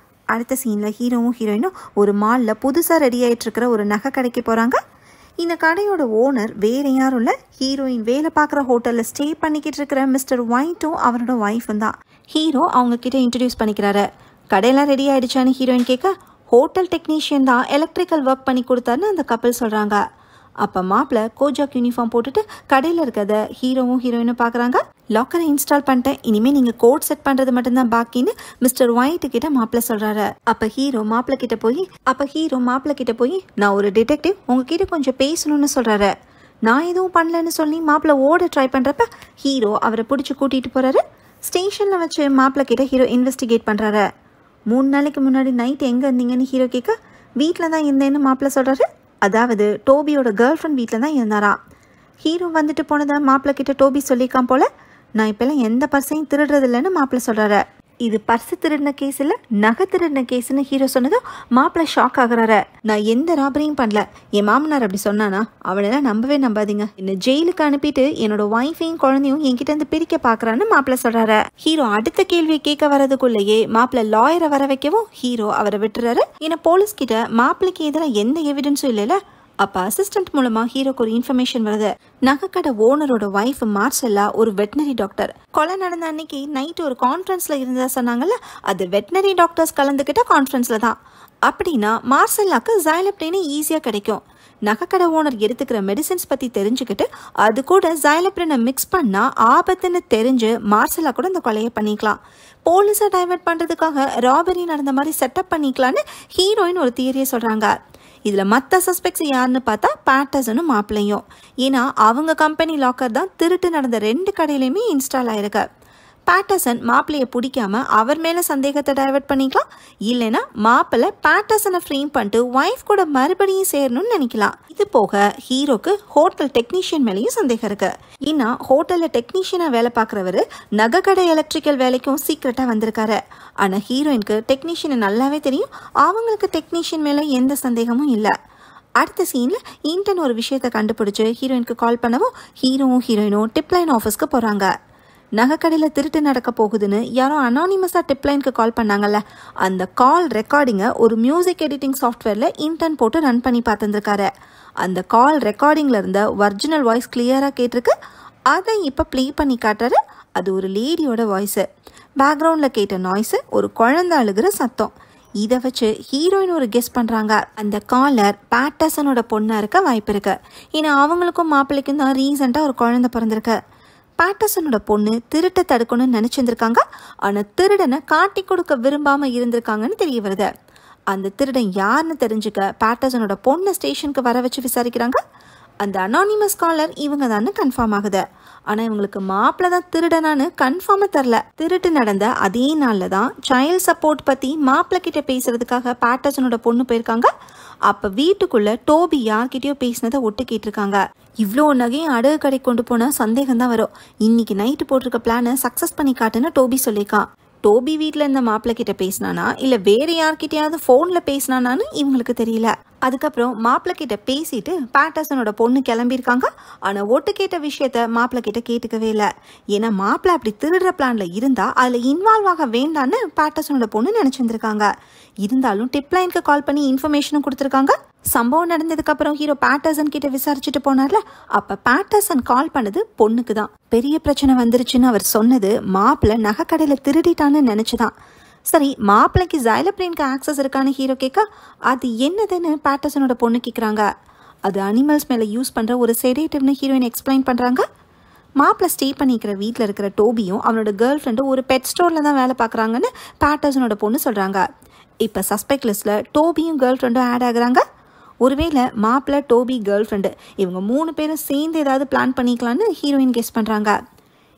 Speaker 1: அடுத்த சீனில் ஹீரோவும் ஹீரோயினும் ஒரு மாலில் புதுசாக ரெடி ஆகிட்டு இருக்கிற ஒரு நகை கடைக்கு போகிறாங்க. இந்த கடையோட ஓனர் வேறு யாரும் இல்லை, ஹீரோயின் வேலை பார்க்குற ஹோட்டலில் ஸ்டே பண்ணிக்கிட்டு இருக்கிற மிஸ்டர் ஒயிட்டும் அவரோட ஒய்ஃபும் தான். ஹீரோ அவங்க கிட்ட இன்ட்ரடியூஸ் பண்ணிக்கிறாரு. கடையெல்லாம் ரெடி ஆயிடுச்சான்னு ஹீரோயின் கேட்க, ஹோட்டல் டெக்னீஷியன் தான் எலக்ட்ரிக்கல் ஒர்க் பண்ணி கொடுத்தாருன்னு அந்த கப்பல் சொல்கிறாங்க. அப்போ மாப்பிள்ளை கோஜாக் யூனிஃபார்ம் போட்டுட்டு கடையில் இருக்கிறத ஹீரோவும் ஹீரோயினும் பார்க்குறாங்க. லாக்கரை இன்ஸ்டால் பண்ணிட்டேன், இனிமேல் நீங்கள் கோட் செட் பண்ணுறது மட்டும்தான் பாக்கின்னு மிஸ்டர் ஒயிட்டு கிட்ட மாப்பிள்ளை சொல்கிறாரு. அப்போ ஹீரோ மாப்பிள்ளை கிட்ட போய் நான் ஒரு டிடெக்டிவ், உங்ககிட்ட கொஞ்சம் பேசணும்னு சொல்கிறாரு. நான் எதுவும் பண்ணலன்னு சொல்லி மாப்பிள்ளை ஓட ட்ரை பண்ணுறப்ப ஹீரோ அவரை பிடிச்சி கூட்டிகிட்டு போகிறாரு. ஸ்டேஷனில் வச்சு மாப்பிள்ளை கிட்ட ஹீரோ இன்வெஸ்டிகேட் பண்ணுறாரு. 3 நாளைக்கு முன்னாடி நைட் எங்கே இருந்தீங்கன்னு ஹீரோ கேட்க, வீட்டில் தான் இருந்தேன்னு மாப்பிள்ளை சொல்கிறாரு. அதாவது டோபியோட கேர்ள் ஃப்ரெண்ட் வீட்டில் தான் இருந்தாராம். ஹீரோ வந்துட்டு போனதை மாப்பிள்ளை கிட்ட டோபி சொல்லியிருக்கான் போல. நான் இப்போல்லாம் எந்த பர்ஸையும் திருடுறதில்லைன்னு மாப்பிள்ளை சொல்கிறாரு. இது பர்ஸு திருடின கேஸ் இல்லை, நகை திருடின கேஸ்ன்னு ஹீரோ சொன்னதும் மாப்பிள்ளை ஷாக் ஆகுறாரு. நான் எந்த ராபரியும் பண்ணல, என் மாமனார் அப்படி சொன்னானா அவனெல்லாம் நம்பவே நம்பாதீங்க, என்னை ஜெயிலுக்கு அனுப்பிட்டு என்னோட ஒய்ஃபையும் குழந்தையும் என்கிட்ட இருந்து பிரிக்க பார்க்குறான்னு மாப்பிள்ளை சொல்கிறாரு. ஹீரோ அடுத்த கேள்வி கேட்க வரதுக்குள்ளேயே மாப்பிள்ளை லாயரை வர வைக்கவும் ஹீரோ அவரை விட்டுறாரு. ஏன்னா போலீஸ் கிட்ட மாப்பிள்ளைக்கு எதிராக எந்த எவிடன்ஸும் இல்லைல்ல. அப்போ அசிஸ்டன்ட் மூலமாக ஹீரோக்கு ஒரு இன்ஃபர்மேஷன் வருது. நகைக்கடை ஓனரோட ஒய்ஃப் மார்செல்லா ஒரு வெட்டினரி டாக்டர். கொலை நடந்த அன்னைக்கு நைட்டு ஒரு கான்ஃபரன்ஸில் இருந்ததா சொன்னாங்கல்ல, அது வெட்டினரி டாக்டர்ஸ் கலந்துக்கிட்ட கான்ஃபரன்ஸில் தான். அப்படின்னா மார்செல்லாக்கு ஜைலப்ரின் ஈஸியாக கிடைக்கும். நகைக்கடை ஓனர் எடுத்துக்கிற மெடிசின்ஸ் பற்றி தெரிஞ்சுக்கிட்டு அது கூட ஜைலப்ரினை மிக்ஸ் பண்ணால் ஆபத்துன்னு தெரிஞ்சு மார்செல்லா கூட இந்த கொலையை பண்ணிக்கலாம். போலீஸை டைவர்ட் பண்ணுறதுக்காக ராபரி நடந்த மாதிரி செட்டப் பண்ணிக்கலான்னு ஹீரோயின் ஒரு தியரியை சொல்கிறாங்க. இதில் மற்ற சஸ்பெக்ட்ஸ் யாருன்னு பார்த்தா பேட்டர்சனும் மாப்பிள்ளையும். ஏன்னா அவங்க கம்பெனி லாக்கர் தான் திருட்டு நடந்த 2 கடையிலையுமே இன்ஸ்டால் ஆயிருக்கு. பேட்டர்சன் மாப்பிள்ளையை பிடிக்காம அவர் மேலே சந்தேகத்தை டைவர்ட் பண்ணிக்கலாம். இல்லைன்னா மாப்பிள்ளை பேட்டர்சனை ஃப்ரேம் பண்ணிட்டு ஒய்ஃப் கூட மறுபடியும் சேரணும்னு நினைக்கலாம். இது போக ஹீரோக்கு ஹோட்டல் டெக்னீஷியன் மேலேயும் சந்தேகம் இருக்கு. ஏன்னா ஹோட்டலில் டெக்னீஷியனாக வேலை பார்க்குறவர் நகைக்கடை எலக்ட்ரிக்கல் வேலைக்கும் சீக்கிரட்டாக வந்திருக்காரு. ஆனால் ஹீரோயினுக்கு டெக்னீஷியனை நல்லாவே தெரியும். அவங்களுக்கு டெக்னீஷியன் மேலே எந்த சந்தேகமும் இல்லை. அடுத்த சீனில் இன்டர்ன் ஒரு விஷயத்தை கண்டுபிடிச்சி ஹீரோயினுக்கு கால் பண்ணவும் ஹீரோவும் ஹீரோயினும் டிப்லைன் ஆஃபீஸ்க்கு போகிறாங்க. நகைக்கடையில் திருட்டு நடக்க போகுதுன்னு யாரோ அனானிமஸாக டிப்லைனுக்கு கால் பண்ணாங்கல்ல, அந்த கால் ரெக்கார்டிங்கை ஒரு மியூசிக் எடிட்டிங் சாஃப்ட்வேரில் இன்டர்ன் போட்டு ரன் பண்ணி பார்த்துருக்காரு. அந்த கால் ரெக்கார்டிங்கில் இருந்த ஒரிஜினல் வாய்ஸ் கிளியராக கேட்டிருக்கு. அதை இப்போ ப்ளே பண்ணி காட்டுறாரு. அது ஒரு லேடியோட வாய்ஸு. பேக்ரவுண்டில் கேட்ட நாய்ஸு ஒரு குழந்தை அழுகிற சத்தம். இதை வச்சு ஹீரோயின் ஒரு கெஸ் பண்ணுறாங்க. அந்த காலர் பேட்டர்சனோட பொண்ணாக இருக்க வாய்ப்பு இருக்கு. ஏன்னா அவங்களுக்கும் மாப்பிள்ளைக்கும் தான் ரீசெண்டாக ஒரு குழந்தை பிறந்திருக்கு. பேட்டர்சனோட பொண்ணு திருட்டை தடுக்கணும்னு நினச்சிருந்துருக்காங்க. ஆனால் திருடனை காட்டி கொடுக்க விரும்பாமல் இருந்திருக்காங்கன்னு தெரிய வருது. அந்த திருடன் யாருன்னு தெரிஞ்சுக்க பேட்டர்சனோட பொண்ணை ஸ்டேஷனுக்கு வர வச்சு விசாரிக்கிறாங்க. அந்த அனானிமஸ் காலர் இவங்க தானே கன்ஃபார்ம் ஆகுது. ஆனால் இவங்களுக்கு மாப்பிள்ளை தான் திருடனான்னு கன்ஃபார்மாக தெரில. திருட்டு நடந்த அதே நாளில் தான் சைல்ட் சப்போர்ட் பற்றி மாப்பிள்ளை கிட்ட பேசுறதுக்காக பேட்டர்சனோட பொண்ணு போயிருக்காங்க. அப்போ வீட்டுக்குள்ளே டோபி யார்கிட்டயோ பேசினதை ஒட்டு கேட்டிருக்காங்க. இவ்வளோ நகையும் அடகு கடை கொண்டு போனால் சந்தேகம் தான் வரும். இன்னைக்கு நைட்டு போட்டிருக்க பிளானை சக்ஸஸ் பண்ணி காட்டுன்னு டோபி சொல்லியிருக்கான். டோபி வீட்டில் இருந்த மாப்பிள்ளை கிட்ட பேசினானா இல்லை வேறு யார்கிட்டயாவது ஃபோனில் பேசினானான்னு இவங்களுக்கு தெரியல. அதுக்கப்புறம் மாப்பிள்ளை கிட்ட பேசிட்டு பேட்டர்சனோட பொண்ணு கிளம்பியிருக்காங்க. ஆனால் ஓட்டு கேட்ட விஷயத்த மாப்பிள்ளை கிட்ட கேட்டுக்கவே இல்லை. ஏன்னா மாப்பிள்ளை அப்படி திருடுற பிளான்ல இருந்தா அதில் இன்வால்வ் ஆக வேண்டான்னு பேட்டர்சனோட பொண்ணு நினைச்சிருந்திருக்காங்க. இருந்தாலும் டிப்லைனுக்கு கால் பண்ணி இன்ஃபர்மேஷனும் கொடுத்துருக்காங்க. சம்பவம் நடந்ததுக்கு அப்புறம் ஹீரோ பேட்டர்சன் கிட்ட விசாரிச்சுட்டு போனார்ல, அப்ப பேட்டர்சன் கால் பண்ணது பொண்ணுக்கு தான். பெரிய பிரச்சனை வந்துருச்சுன்னு அவர் சொன்னது மாப்பிள்ளை நகைக்கடையில திருடிட்டான்னு நினைச்சுதான். சரி, மாப்பிள்ளைக்கு ஜைலப்ரினுக்கு ஆக்சஸ் இருக்கான்னு ஹீரோ கேட்க, அது என்னதுன்னு பேட்டர்சனோட பொண்ணு கேட்குறாங்க. அது அனிமல்ஸ் மேலே யூஸ் பண்ணுற ஒரு செடேட்டிவ்னு ஹீரோயின் எக்ஸ்பிளைன் பண்ணுறாங்க. மாப்பிள்ளை ஸ்டே பண்ணிக்கிற வீட்டில் இருக்கிற டோபியும் அவனோட கேர்ள் ஃப்ரெண்டும் ஒரு பெட் ஸ்டோரில் தான் வேலை பார்க்குறாங்கன்னு பேட்டர்சனோட பொண்ணு சொல்கிறாங்க. இப்போ சஸ்பெக்ட் லிஸ்ட்டில் டோபியும் கேர்ள் ஃப்ரெண்டும் ஆட் ஆகுறாங்க. ஒருவேளை மாப்பிள்ளை, டோபி, கேர்ள் ஃப்ரெண்டு இவங்க 3 பேரும் சேர்ந்து ஏதாவது பிளான் பண்ணிக்கலான்னு ஹீரோயின் கெஸ் பண்ணுறாங்க.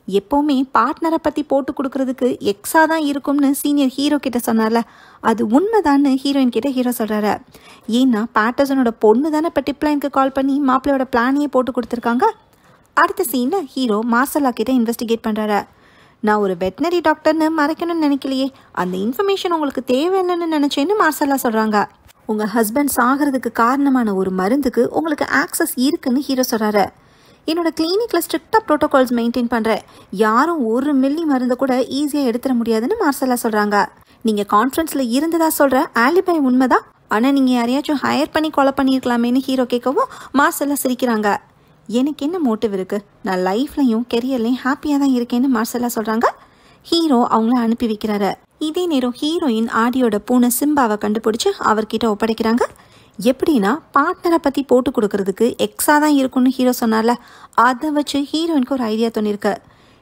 Speaker 1: எப்போவுமே பார்ட்னரை பற்றி போட்டு கொடுக்கறதுக்கு எக்ஸா தான் இருக்கும்னு சீனியர் ஹீரோ கிட்ட சொன்னார்ல, அது உண்மைதான்னு ஹீரோயின் கிட்ட ஹீரோ சொல்கிறாரு. ஏன்னா பேட்டர்சனோட பொண்ணு தானே இப்போ டிப்லைனுக்கு கால் பண்ணி மாப்பிள்ளையோட பிளானையே போட்டு கொடுத்துருக்காங்க. அடுத்த சீனில் ஹீரோ மார்செல்லா கிட்ட இன்வெஸ்டிகேட் பண்ணுறாரு. நான் ஒரு வெட்டினரி டாக்டர்னு மறைக்கணும்னு நினைக்கலையே, அந்த இன்ஃபர்மேஷன் உங்களுக்கு தேவையில்லைன்னு நினச்சேன்னு மார்செல்லா சொல்கிறாங்க. உங்கள் ஹஸ்பண்ட் சாகிறதுக்கு காரணமான ஒரு மருந்துக்கு உங்களுக்கு ஆக்சஸ் இருக்குன்னு ஹீரோ சொல்கிறாரு. என்னோட கிளினிக்கில் ஸ்ட்ரிக்டாக ப்ரோட்டோகால்ஸ் மெயின்டைன் பண்ணுறேன், யாரும் 1 மில்லி மருந்து கூட ஈஸியாக எடுத்துட முடியாதுன்னு மார்செல்லா சொல்கிறாங்க. நீங்கள் கான்ஃபரன்ஸில் இருந்ததா சொல்கிற ஆலிபை உண்மைதான், ஆனால் நீங்கள் யாரையாச்சும் ஹையர் பண்ணி கொலை பண்ணியிருக்கலாமேன்னு ஹீரோ கேட்கவும் மார்செல்லா சிரிக்கிறாங்க. எனக்கு என்ன மோட்டிவ் இருக்குது, நான் லைஃப்லையும் கெரியர்லையும் ஹாப்பியாக தான் இருக்கேன்னு மார்செல்லா சொல்கிறாங்க. ஹீரோ அவங்கள அனுப்பி வைக்கிறாரு. இதே நேரம் ஹீரோயின் ஆடியோட பூனை சிம்பாவை கண்டுபிடிச்சு அவர்கிட்ட ஒப்படைக்கிறாங்க. எப்படின்னா பார்ட்னரை பற்றி போட்டு கொடுக்கறதுக்கு எக்ஸாக தான் இருக்குன்னு ஹீரோ சொன்னார்ல, அதை வச்சு ஹீரோயினுக்கு ஒரு ஐடியா தோணிருக்கு.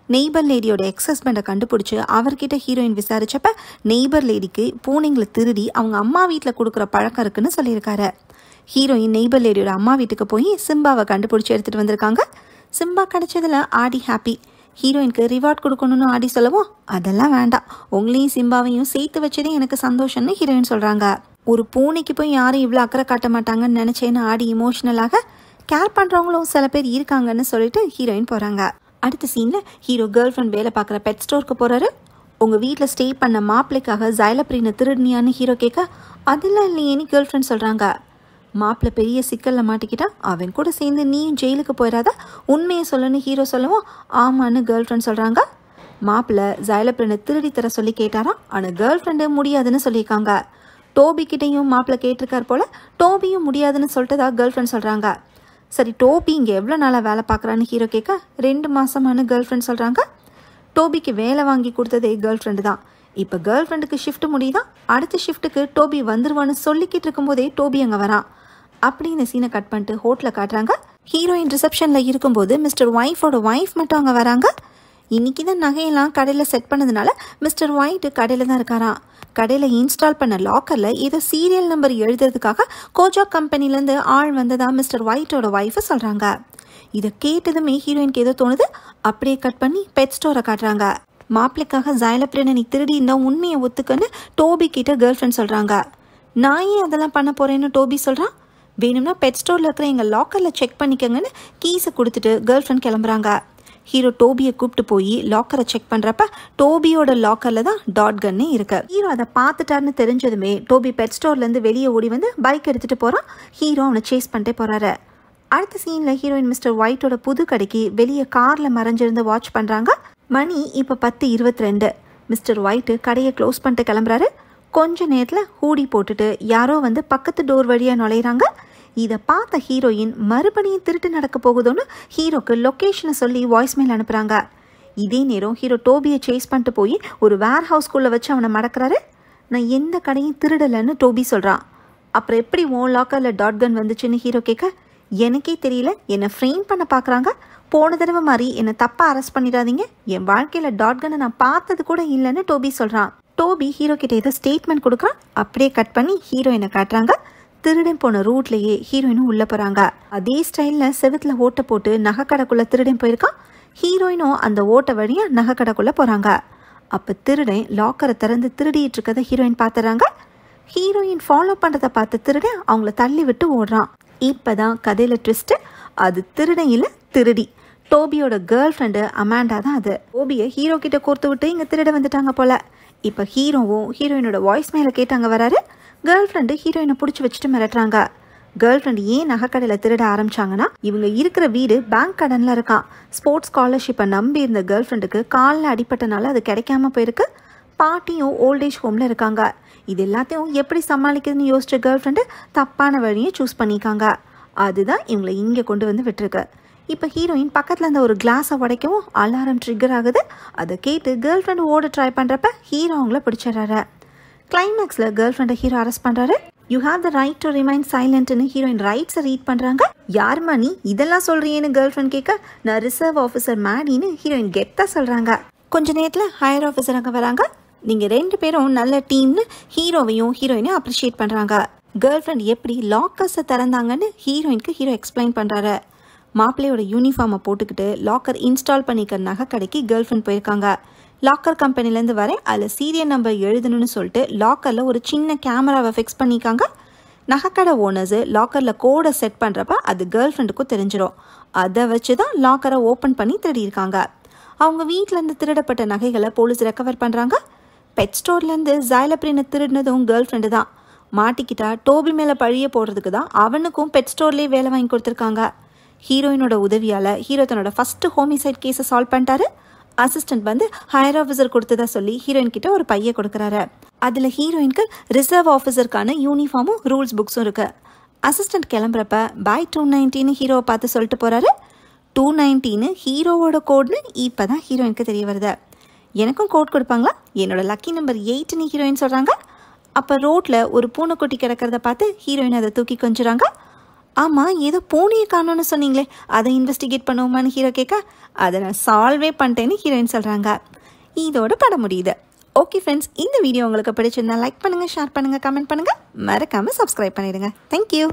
Speaker 1: நெய்பர் லேடியோட எக்ஸ் ஹஸ்பண்டை கண்டுபிடிச்சி அவர்கிட்ட ஹீரோயின் விசாரிச்சப்ப நெய்பர் லேடிக்கு பூனைங்களை திருடி அவங்க அம்மா வீட்டில் கொடுக்குற பழக்கம் இருக்குன்னு சொல்லியிருக்காரு. ஹீரோயின் நெய்பர் லேடியோட அம்மா வீட்டுக்கு போய் சிம்பாவை கண்டுபிடிச்சி எடுத்துகிட்டு வந்திருக்காங்க. சிம்பா கிடைச்சதில் ஆடி ஹாப்பி. ஹீரோயினுக்கு ரிவார்ட் கொடுக்கணும்னு ஆடி சொல்லவும், அதெல்லாம் வேண்டாம், உங்களையும் சிம்பாவையும் சேர்த்து வச்சதே எனக்கு சந்தோஷம்னு ஹீரோயின் சொல்கிறாங்க. ஒரு பூனைக்கு போய் யாரும் இவ்வளோ அக்கறை காட்ட மாட்டாங்கன்னு நினச்சேன்னு ஆடி இமோஷ்னலாக, கேர் பண்ணுறவங்களும் சில பேர் இருக்காங்கன்னு சொல்லிட்டு ஹீரோயின் போகிறாங்க. அடுத்த சீனில் ஹீரோ கேர்ள் ஃப்ரெண்ட் வேலை பார்க்குற பெட் ஸ்டோருக்கு போகிறாரு. உங்கள் வீட்டில் ஸ்டே பண்ண மாப்பிள்ளைக்காக ஜைலப்ரீனை திருடினியான்னு ஹீரோ கேட்க, அதெல்லாம் இல்லையேன்னு கேர்ள் ஃப்ரெண்ட் சொல்கிறாங்க. மாப்பிள்ளை பெரிய சிக்கலில் மாட்டிக்கிட்டா அவன் கூட சேர்ந்து நீயும் ஜெயிலுக்கு போயிடாத, உண்மையை சொல்லுன்னு ஹீரோ சொல்லவும் ஆமான்னு கேர்ள் ஃப்ரெண்ட் சொல்கிறாங்க. மாப்பிள்ளை ஜைலப்ரீனை திருடி தர சொல்லி கேட்டாராம். ஆனால் கேர்ள் ஃப்ரெண்டு முடியாதுன்னு சொல்லியிருக்காங்க. டோபிக்கிட்டையும் மாப்பிள்ளை கேட்டிருக்கார் போல், டோபியும் முடியாதுன்னு சொல்லிட்டதா கேர்ள் ஃப்ரெண்ட் சொல்கிறாங்க. சரி, டோபி இங்கே எவ்வளோ நாளாக வேலை பார்க்குறான்னு ஹீரோ கேட்க, 2 மாதமானு கேர்ள் ஃப்ரெண்ட் சொல்கிறாங்க. டோபிக்கு வேலை வாங்கி கொடுத்ததே கேர்ள் ஃப்ரெண்டு தான். இப்போ கேர்ள் ஃப்ரெண்டுக்கு ஷிஃப்ட் முடியுதான், அடுத்த ஷிஃப்ட்டுக்கு டோபி வந்துருவான்னு சொல்லிக்கிட்டு இருக்கும்போதே டோபி அங்கே வரான். அப்படின்னு சீனை கட் பண்ணிட்டு ஹோட்டலில் காட்டுறாங்க. ஹீரோயின் ரிசப்ஷனில் இருக்கும்போது மிஸ்டர் ஒய்ஃபோட ஒய்ஃப் மட்டும் அங்கே வராங்க. இன்றைக்கி தான் நகையெல்லாம் கடையில் செட் பண்ணதுனால மிஸ்டர் ஒயிட் கடையில் தான் இருக்காராம். கடையில் இன்ஸ்டால் பண்ண லாக்கரில் ஏதோ சீரியல் நம்பர் எழுதுறதுக்காக கோஜா கம்பெனிலேருந்து ஆள் வந்ததா மிஸ்டர் ஒயிட்டோட ஒய்ஃபு சொல்கிறாங்க. இதை கேட்டதுமே ஹீரோயினுக்கு ஏதோ தோணுது. அப்படியே கட் பண்ணி பெட் ஸ்டோரை காட்டுறாங்க. மாப்பிள்ளைக்காக ஜைலப்ரீனை நீ திருடி இருந்தால் உண்மையை ஒத்துக்கன்னு டோபி கிட்ட கேர்ள் ஃப்ரெண்ட் சொல்கிறாங்க. நான் ஏன் அதெல்லாம் பண்ண போகிறேன்னு டோபி சொல்கிறான். வேணும்னா பெட் ஸ்டோரில் இருக்கிற எங்கள் லாக்கரில் செக் பண்ணிக்கங்கன்னு கீஸை கொடுத்துட்டு கேர்ள் ஃப்ரெண்ட் கிளம்புறாங்க. ஹீரோ டோபியை கூப்பிட்டு போய் லாக்கரை செக் பண்ணுறப்ப டோபியோட லாக்கரில் தான் டாட் கன்னே இருக்கு. ஹீரோ அதை பார்த்துட்டாருன்னு தெரிஞ்சதுமே டோபி பெட் ஸ்டோர்லேருந்து வெளியே ஓடி வந்து பைக் எடுத்துகிட்டு போகிறான். ஹீரோ அவனை சேஸ் பண்ணிட்டே போகிறாரு. அடுத்த சீனில் ஹீரோயின் மிஸ்டர் ஒயிட்டோட புது கடைக்கு வெளியே காரில் மறைஞ்சிருந்து வாட்ச் பண்ணுறாங்க. மணி இப்போ 10:22. மிஸ்டர் ஒயிட்டு கடையை க்ளோஸ் பண்ணிட்டு கிளம்புறாரு. கொஞ்ச நேரத்தில் ஹூடி போட்டுட்டு யாரோ வந்து பக்கத்து டோர் வழியாக நுழையிறாங்க. இதை பார்த்த ஹீரோயின் மறுபடியும் திருட்டு நடக்க போகுதோன்னு ஹீரோக்கு லொக்கேஷனை சொல்லி வாய்ஸ்மெயில் அனுப்புகிறாங்க. இதே நேரம் ஹீரோ டோபியை சேஸ் பண்ணிட்டு போய் ஒரு வேர் ஹவுஸ்குள்ளே வச்சு அவனை மடக்கிறாரு. நான் எந்த கடையும் திருடலைன்னு டோபி சொல்கிறான். அப்புறம் எப்படி உன் லாக்கரில் டாட் கன் வந்துச்சுன்னு ஹீரோ கேட்க, எனக்கே தெரியல, என்னை ஃப்ரேம் பண்ண பார்க்குறாங்க, போன தடவை மாதிரி என்னை தப்பாக அரெஸ்ட் பண்ணிடாதீங்க, என் வாழ்க்கையில் டாட் கன்னை நான் பார்த்தது கூட இல்லைன்னு டோபி சொல்கிறான். டோபி ஹீரோ கிட்ட ஏதோ ஸ்டேட்மெண்ட் கொடுக்குறான். அப்படியே கட் பண்ணி ஹீரோயினை காட்டுறாங்க. திருடன் போன ரூட்லேயே ஹீரோயினும் உள்ளே போகிறாங்க. அதே ஸ்டைலில் செவுத்தில் ஓட்டை போட்டு நகைக்கடைக்குள்ளே திருடன் போயிருக்கான். ஹீரோயினும் அந்த ஓட்டை வழியாக நகைக்கடைக்குள்ளே போகிறாங்க. அப்போ திருடன் லாக்கரை திறந்து திருடிட்டு இருக்கதை ஹீரோயின் பார்த்துறாங்க. ஹீரோயின் ஃபாலோ பண்ணுறதை பார்த்து திருடன் அவங்கள தள்ளி விட்டு ஓடுறான். இப்போ தான் கதையில் ட்விஸ்ட்டு, அது திருடன் இல்லை, திருடி. டோபியோட கேர்ள் ஃப்ரெண்டு அமாண்டா தான் அது. டோபியை ஹீரோ கிட்ட கோர்த்து விட்டு இங்கே திருட வந்துட்டாங்க போல். இப்போ ஹீரோவும் ஹீரோயினோட வாய்ஸ் மேலே கேட்டாங்க வராரு. கேர்ள் ஃப்ரெண்டு ஹீரோயினை பிடிச்சி வச்சுட்டு மிரட்டுறாங்க. கேர்ள் ஃப்ரெண்டு ஏன் நகைக்கடையில் திருட ஆரம்பிச்சாங்கன்னா, இவங்க இருக்கிற வீடு பேங்க் கடனில் இருக்கான். ஸ்போர்ட்ஸ் ஸ்காலர்ஷிப்பை நம்பி இருந்த கேர்ள் ஃப்ரெண்டுக்கு காலில் அடிப்பட்டனால அது கிடைக்காம போயிருக்கு. பாட்டியும் ஓல்டேஜ் ஹோமில் இருக்காங்க. இது எல்லாத்தையும் எப்படி சமாளிக்கிறதுன்னு யோசிச்ச கேர்ள் ஃப்ரெண்டு தப்பான வழியை சூஸ் பண்ணிக்காங்க. அதுதான் இவங்களை இங்கே கொண்டு வந்து விட்டுருக்கு. இப்போ ஹீரோயின் பக்கத்தில் இருந்த ஒரு கிளாஸை உடைக்கவும் அலாரம் ட்ரிகர் ஆகுது. அதை கேட்டு கேர்ள் ஃப்ரெண்டு ஓட ட்ரை பண்ணுறப்ப ஹீரோ அவங்கள பிடிச்சிடறாரு. கிளைமேக்ஸில் கேர்ள் ஃப்ரெண்டை ஹீரோ அரெஸ்ட் பண்ணுறாரு. You have the right to remain சைலண்ட்னு ஹீரோயின் ரைட்ஸை ரீட் பண்ணுறாங்க. யாருமா நீ இதெல்லாம் சொல்கிறீன்னு கேர்ள் ஃப்ரெண்ட் கேட்க, நான் ரிசர்வ் ஆஃபீஸர் மேடின்னு ஹீரோயின் கெத்தாக சொல்கிறாங்க. கொஞ்ச நேரத்தில் ஹையர் ஆஃபீஸர் அங்கே வராங்க. நீங்கள் 2 பேரும் நல்ல டீம்னு ஹீரோவையும் ஹீரோயினையும் அப்ரிஷியேட் பண்ணுறாங்க. கேர்ள் ஃப்ரெண்ட் எப்படி லாக்கர்ஸை திறந்தாங்கன்னு ஹீரோயினுக்கு ஹீரோ எக்ஸ்பிளைன் பண்ணுறாரு. மாப்பிள்ளையோட யூனிஃபார்மை போட்டுக்கிட்டு லாக்கர் இன்ஸ்டால் பண்ணிக்கிற நகை கடைக்கு கேர்ள் ஃப்ரெண்ட் போயிருக்காங்க. லாக்கர் கம்பெனிலேருந்து வரேன், அதில் சீரியல் நம்பர் எழுதணும்னு சொல்லிட்டு லாக்கரில் ஒரு சின்ன கேமராவை ஃபிக்ஸ் பண்ணிக்காங்க. நகைக்கடை ஓனர்ஸு லாக்கரில் கோடை செட் பண்ணுறப்ப அது கேர்ள் ஃப்ரெண்டுக்கும் தெரிஞ்சிடும். அதை வச்சு தான் லாக்கரை ஓப்பன் பண்ணி திருடியிருக்காங்க. அவங்க வீட்டிலேருந்து திருடப்பட்ட நகைகளை போலீஸ் ரெக்கவர் பண்ணுறாங்க. பெட் ஸ்டோர்லேருந்து ஜைலப்ரீனை திருடினதும் கேர்ள் ஃப்ரெண்டு தான். மாட்டிக்கிட்டா டோபி மேலே பழிய போடுறதுக்கு தான் அவனுக்கும் பெட் ஸ்டோர்லேயே வேலை வாங்கி கொடுத்துருக்காங்க. ஹீரோயினோட உதவியால் ஹீரோ தன்னோட ஃபஸ்ட்டு ஹோமிசைட் கேஸை சால்வ் பண்ணிட்டாரு. அசிஸ்டன்ட் வந்து ஹையர் ஆஃபீஸர் கொடுத்ததா சொல்லி ஹீரோயின் கிட்ட ஒரு பையை கொடுக்குறாரு. அதில் ஹீரோயினுக்கு ரிசர்வ் ஆஃபீஸருக்கான யூனிஃபார்மும் ரூல்ஸ் புக்ஸும் இருக்கு. அசிஸ்டன்ட் கிளம்புறப்ப பாய் 290 ஹீரோவை பார்த்து சொல்லிட்டு போகிறாரு. 290 ஹீரோவோட கோட்னு இப்போ தான் ஹீரோயினுக்கு தெரிய வருது. எனக்கும் கோட் கொடுப்பாங்களா? என்னோட லக்கி நம்பர் 8ன்னு ஹீரோயின் சொல்கிறாங்க. அப்போ ரோட்டில் ஒரு பூனைக்குட்டி கிடக்கிறத பார்த்து ஹீரோயின் அதை தூக்கி கொஞ்சுறாங்க. ஆமாம், ஏதோ பூனையை காணோன்னு சொன்னீங்களே, அதை இன்வெஸ்டிகேட் பண்ணுவோமான்னு ஹீரோ கேட்க, அதை நான் சால்வே பண்ணிட்டேன்னு ஹீரோயின் சொல்கிறாங்க. இதோட படம் முடியுது. ஓகே ஃப்ரெண்ட்ஸ், இந்த வீடியோ உங்களுக்கு பிடிச்சிருந்தா லைக் பண்ணுங்கள், ஷேர் பண்ணுங்கள், கமெண்ட் பண்ணுங்கள், மறக்காமல் சப்ஸ்கிரைப் பண்ணிடுங்க. தேங்க்யூ.